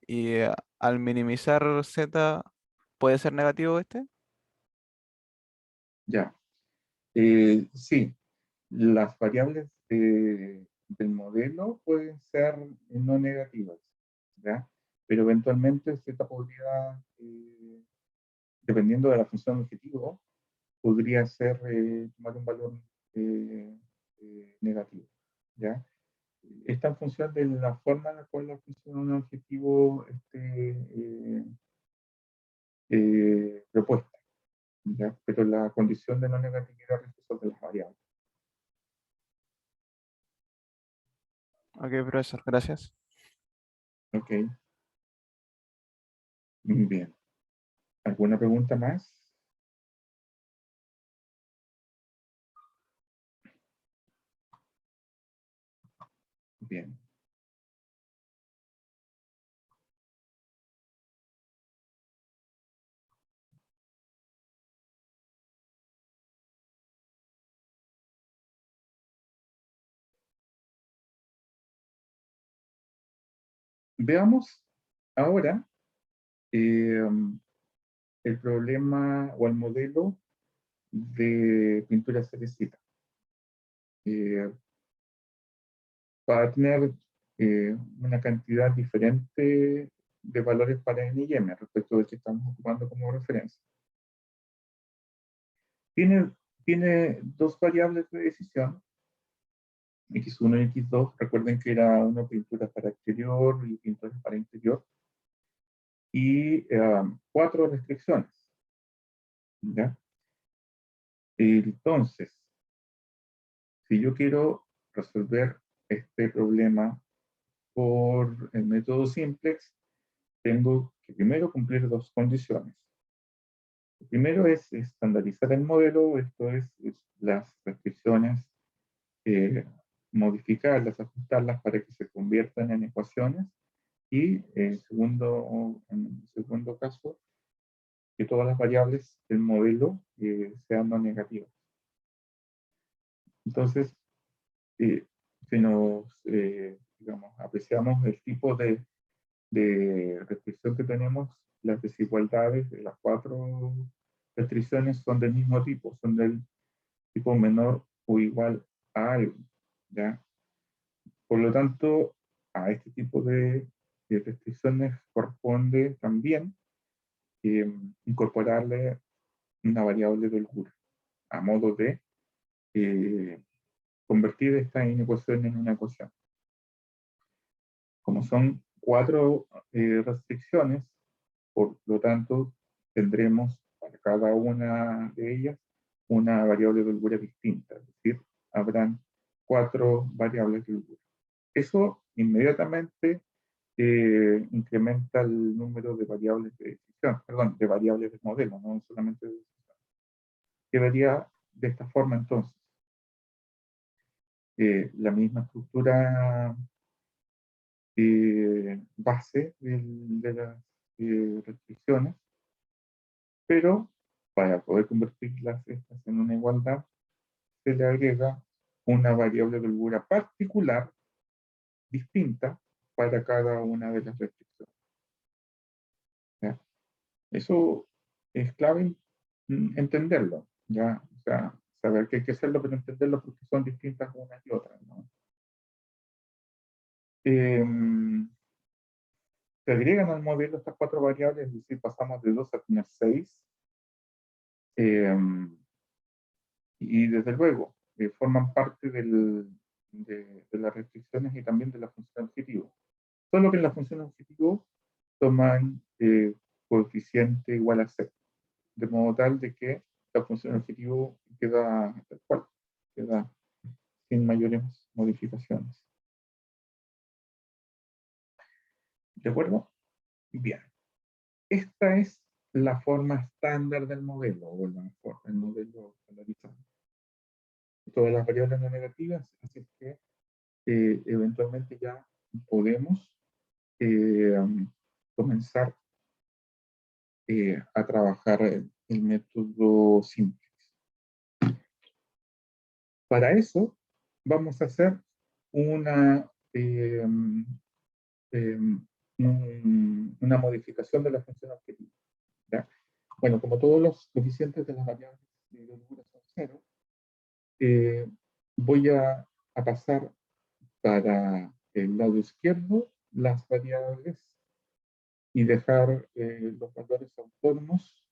Y al minimizar Z, ¿puede ser negativo este? Ya. Sí, las variables del modelo pueden ser no negativas, ¿ya? Pero eventualmente esta podría, dependiendo de la función objetivo, podría ser tomar un valor negativo, ¿ya? Está en función de la forma en la cual la función objetivo esté propuesta, ¿ya? Pero la condición de no negatividad es sobre las variables. Ok, profesor, gracias. Ok, muy bien. ¿Alguna pregunta más? Bien. Veamos ahora el problema o el modelo de pintura cerecita. Va a tener una cantidad diferente de valores para N y M respecto del que estamos ocupando como referencia. Tiene dos variables de decisión, X1 y X2. Recuerden que era una pintura para exterior y pintura para interior. Y 4 restricciones, ¿ya? Entonces, si yo quiero resolver este problema por el método simplex, tengo que primero cumplir dos condiciones. Lo primero es estandarizar el modelo, esto es las restricciones, modificarlas, ajustarlas para que se conviertan en ecuaciones. Y en el segundo caso, que todas las variables del modelo sean no negativas. Entonces, si nos, digamos, apreciamos el tipo de restricción que tenemos, las desigualdades de las 4 restricciones son del mismo tipo, son del tipo menor o igual a algo, ¿ya? Por lo tanto, a este tipo de restricciones corresponde también incorporarle una variable de holgura, a modo de convertir esta inecuación en una ecuación. Como son 4 restricciones, por lo tanto, tendremos para cada una de ellas una variable de holgura distinta, es decir, habrán 4 variables de holgura. Eso inmediatamente incrementa el número de variables de decisión, perdón, de variables del modelo, no solamente de decisión. Quedaría de esta forma entonces. La misma estructura base de las restricciones, pero para poder convertirlas estas en una igualdad, se le agrega una variable de holgura particular, distinta, para cada una de las restricciones. ¿Ya? Eso es clave entenderlo, ¿ya? O sea, saber que hay que hacerlo, pero entenderlo porque son distintas unas y otras, ¿no? Se agregan al modelo estas 4 variables, es decir, pasamos de 2 a tener 6. Y desde luego, forman parte de las restricciones y también de la función objetivo. Solo que en la función objetivo toman coeficiente igual a 0, de modo tal de que la función objetivo queda tal cual, queda sin mayores modificaciones. ¿De acuerdo? Bien. Esta es la forma estándar del modelo, o el modelo estandarizado. Todas las variables no negativas, así que eventualmente ya podemos comenzar a trabajar el método simple. Para eso vamos a hacer una, una modificación de la función objetiva, ¿ya? Bueno, como todos los coeficientes de las variables de holgura son 0, voy a pasar para el lado izquierdo las variables y dejar los valores autónomos,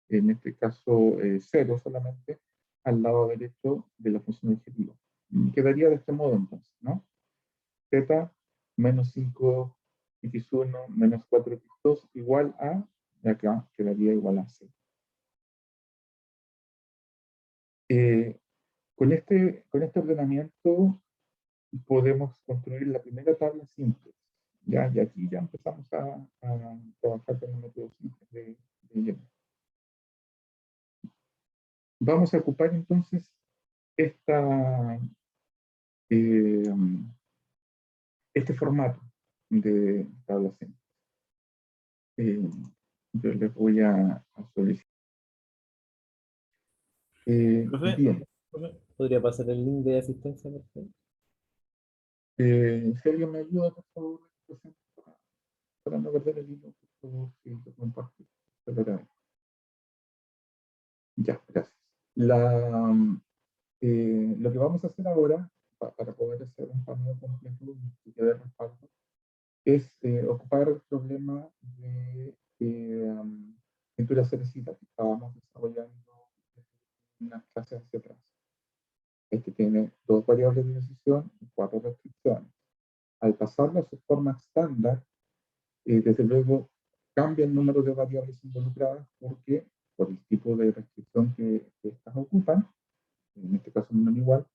en este caso 0 solamente, al lado derecho de la función objetivo. Y quedaría de este modo entonces, ¿no? Z menos 5x1 menos 4x2 igual a, y acá quedaría igual a C. Con este ordenamiento podemos construir la primera tabla simple. ¿Ya? Y aquí ya empezamos a trabajar con el método simple de lleno. Vamos a ocupar entonces este formato de tabla simple. Yo les voy a solicitar. Profe, Bien. profe, ¿podría pasar el link de asistencia, por favor? Si alguien me ayuda, por favor, para no perder el hilo, por favor, si lo comparto. Ya, gracias. Lo que vamos a hacer ahora, para poder hacer un paneo completo y que dé respaldo, es ocupar el problema de pintura cerecita que estábamos desarrollando en unas clases hacia atrás. Este tiene 2 variables de decisión y 4 restricciones. Al pasarlo a su forma estándar, desde luego cambia el número de variables involucradas porque, por el tipo de restricción que estas ocupan, en este caso no igual,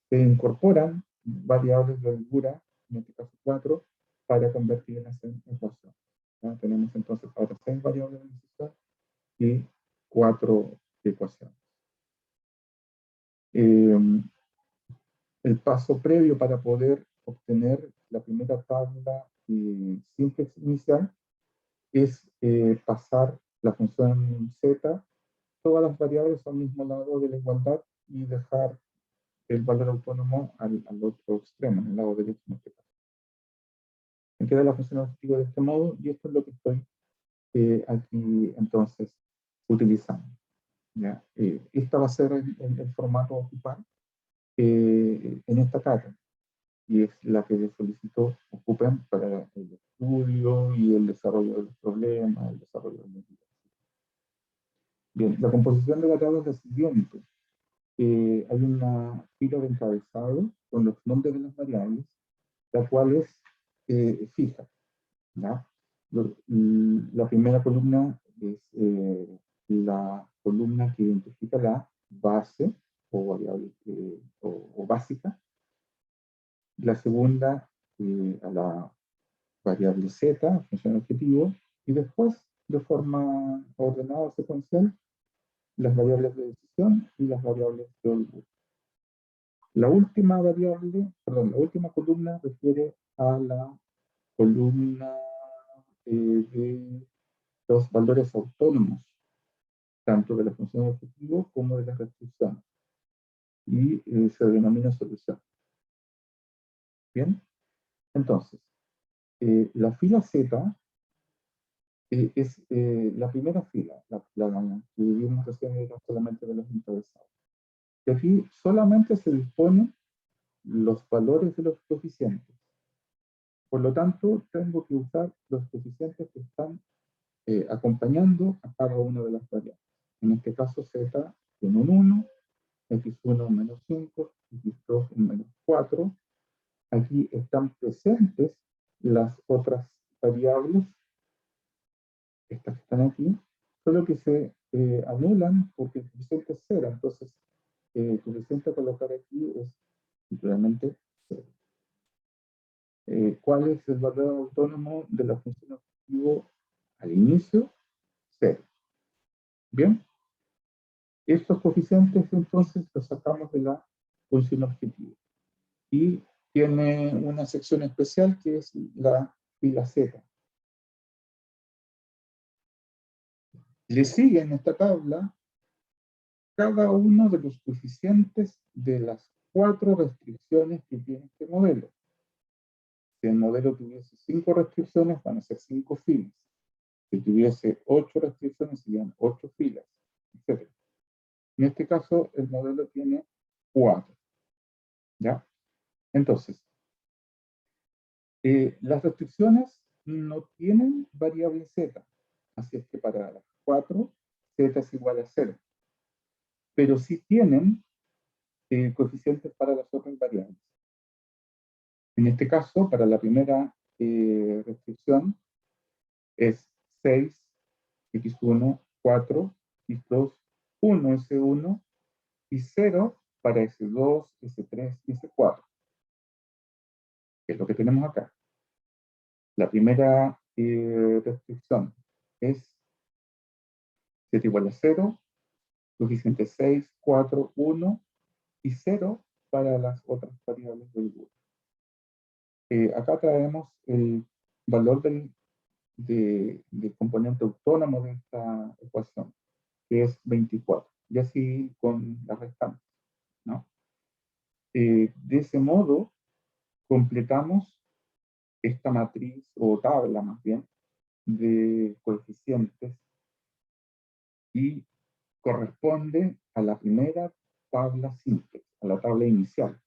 se incorporan variables de holgura, en este caso 4, para convertirlas en ecuaciones. ¿Ya? Tenemos entonces ahora 6 variables de decisión y 4 ecuaciones. El paso previo para poder obtener la primera tabla simple inicial es pasar la función z, todas las variables al mismo lado de la igualdad y dejar el valor autónomo al otro extremo, en el lado derecho en este caso. Me queda la función objetiva de este modo y esto es lo que estoy aquí entonces utilizando. ¿Ya? Esta va a ser el formato a ocupar en esta carta y es la que les solicito ocupen para el estudio y el desarrollo de los problemas, el desarrollo de los. Bien, la composición de la tabla es la siguiente. Hay una fila de encabezado con los nombres de las variables, la cual es fija. ¿Ya? La primera columna es la columna que identifica la base o variable o básica. La segunda a la variable z, función objetivo, y después, de forma ordenada o secuencial, las variables de decisión y las variables de holgura. La última columna refiere a la columna de los valores autónomos, tanto de la función objetivo como de las restricciones, y se denomina solución. Bien, entonces, la fila Z es la primera fila, la que vimos recién era solamente de los encabezados. Y aquí solamente se disponen los valores de los coeficientes. Por lo tanto, tengo que usar los coeficientes que están acompañando a cada una de las variables. En este caso, z tiene un 1, x1 un menos 5, x2 un menos 4. Aquí están presentes las otras variables, estas que están aquí, solo que se anulan porque el coeficiente es 0. Entonces, el coeficiente a colocar aquí es simplemente 0. ¿Cuál es el valor autónomo de la función objetivo al inicio? 0. Bien. Estos coeficientes entonces los sacamos de la función objetivo. Y tiene una sección especial que es la fila Z. Le sigue en esta tabla cada uno de los coeficientes de las 4 restricciones que tiene este modelo. Si el modelo tuviese 5 restricciones, van a ser 5 filas. Si tuviese 8 restricciones, serían 8 filas, etc. En este caso, el modelo tiene 4. ¿Ya? Entonces, las restricciones no tienen variable z, así es que para las 4, z es igual a 0. Pero sí tienen coeficientes para las otras variables. En este caso, para la primera restricción, es 6, x1, 4, x2, 1, s1, y 0 para s2, s3 y s4. Que es lo que tenemos acá. La primera restricción es z igual a 0, coeficiente 6, 4, 1 y 0 para las otras variables del grupo. Acá traemos el valor del componente autónomo de esta ecuación, que es 24, y así con las restantes, ¿no? De ese modo, completamos esta matriz, o tabla más bien, de coeficientes, y corresponde a la primera tabla simple, a la tabla inicial,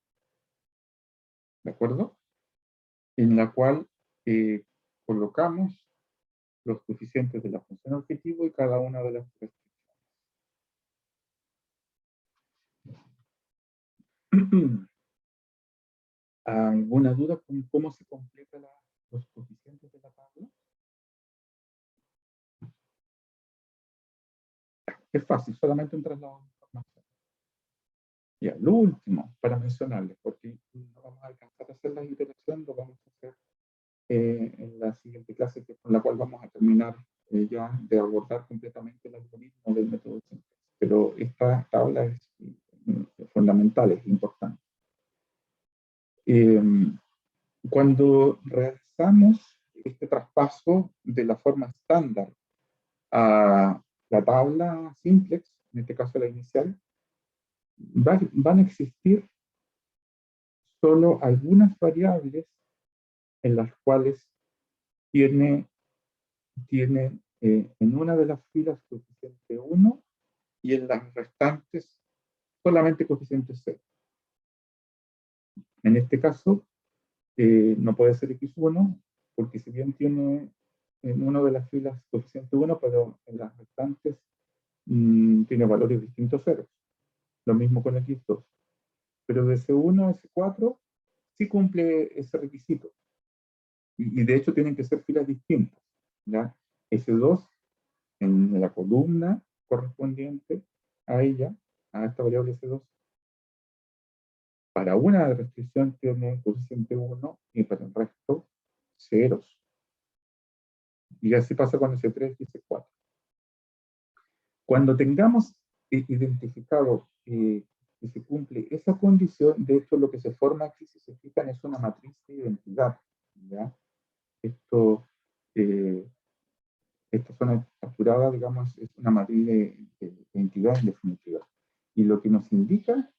¿de acuerdo? En la cual colocamos los coeficientes de la función objetivo y cada una de las restricciones. ¿Alguna duda con cómo se completa los coeficientes de la tabla? Es fácil, solamente un traslado de información. Ya, lo último para mencionarles, porque no vamos a alcanzar a hacer la iteración, lo vamos a hacer en la siguiente clase, con la cual vamos a terminar ya de abordar completamente el algoritmo del método simple. Pero esta tabla es fundamental, es importante. Cuando realizamos este traspaso de la forma estándar a la tabla simplex, en este caso la inicial, van a existir solo algunas variables en las cuales tiene en una de las filas coeficiente 1 y en las restantes solamente coeficiente 0. En este caso, no puede ser x1, porque si bien tiene en una de las filas coeficiente 1, pero en las restantes tiene valores distintos ceros. Lo mismo con x2. Pero de S1 a S4 sí cumple ese requisito. Y de hecho tienen que ser filas distintas, ¿ya? S2 en la columna correspondiente a ella, a esta variable S2. Para una restricción tiene coeficiente 1 y para el resto ceros. Y así pasa con S3 y S4. Cuando tengamos identificado que se cumple esa condición, de hecho lo que se forma aquí, si se fijan, es una matriz de identidad, ¿ya? Esta zona capturada, digamos, es una matriz de identidad en definitiva. Y lo que nos indica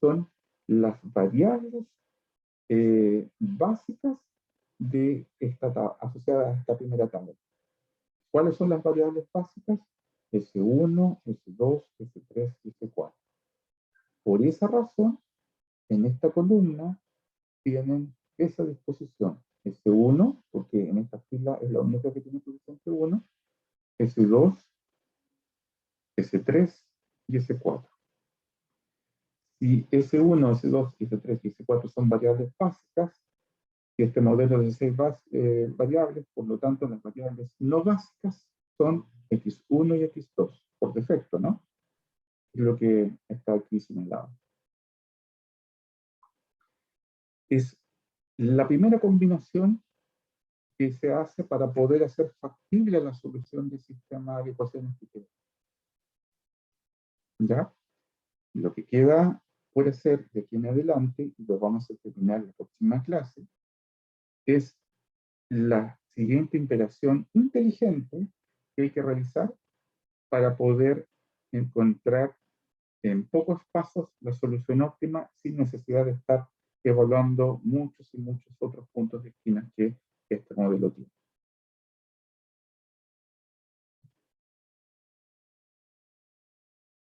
son las variables básicas de asociadas a esta primera tabla. ¿Cuáles son las variables básicas? S1, S2, S3 y S4. Por esa razón, en esta columna tienen esa disposición. S1, porque en esta fila es la única que tiene coeficiente 1, S2, S3 y S4. Si S1, S2, S3 y S4 son variables básicas, y este modelo de 6 variables, por lo tanto las variables no básicas son X1 y X2, por defecto, ¿no? Es lo que está aquí señalado. Es la primera combinación que se hace para poder hacer factible la solución del sistema de ecuaciones que ¿ya? Lo que queda por hacer de aquí en adelante, y lo vamos a terminar en la próxima clase, es la siguiente iteración inteligente que hay que realizar para poder encontrar en pocos pasos la solución óptima sin necesidad de estar evaluando muchos y muchos otros puntos de esquina que este modelo tiene.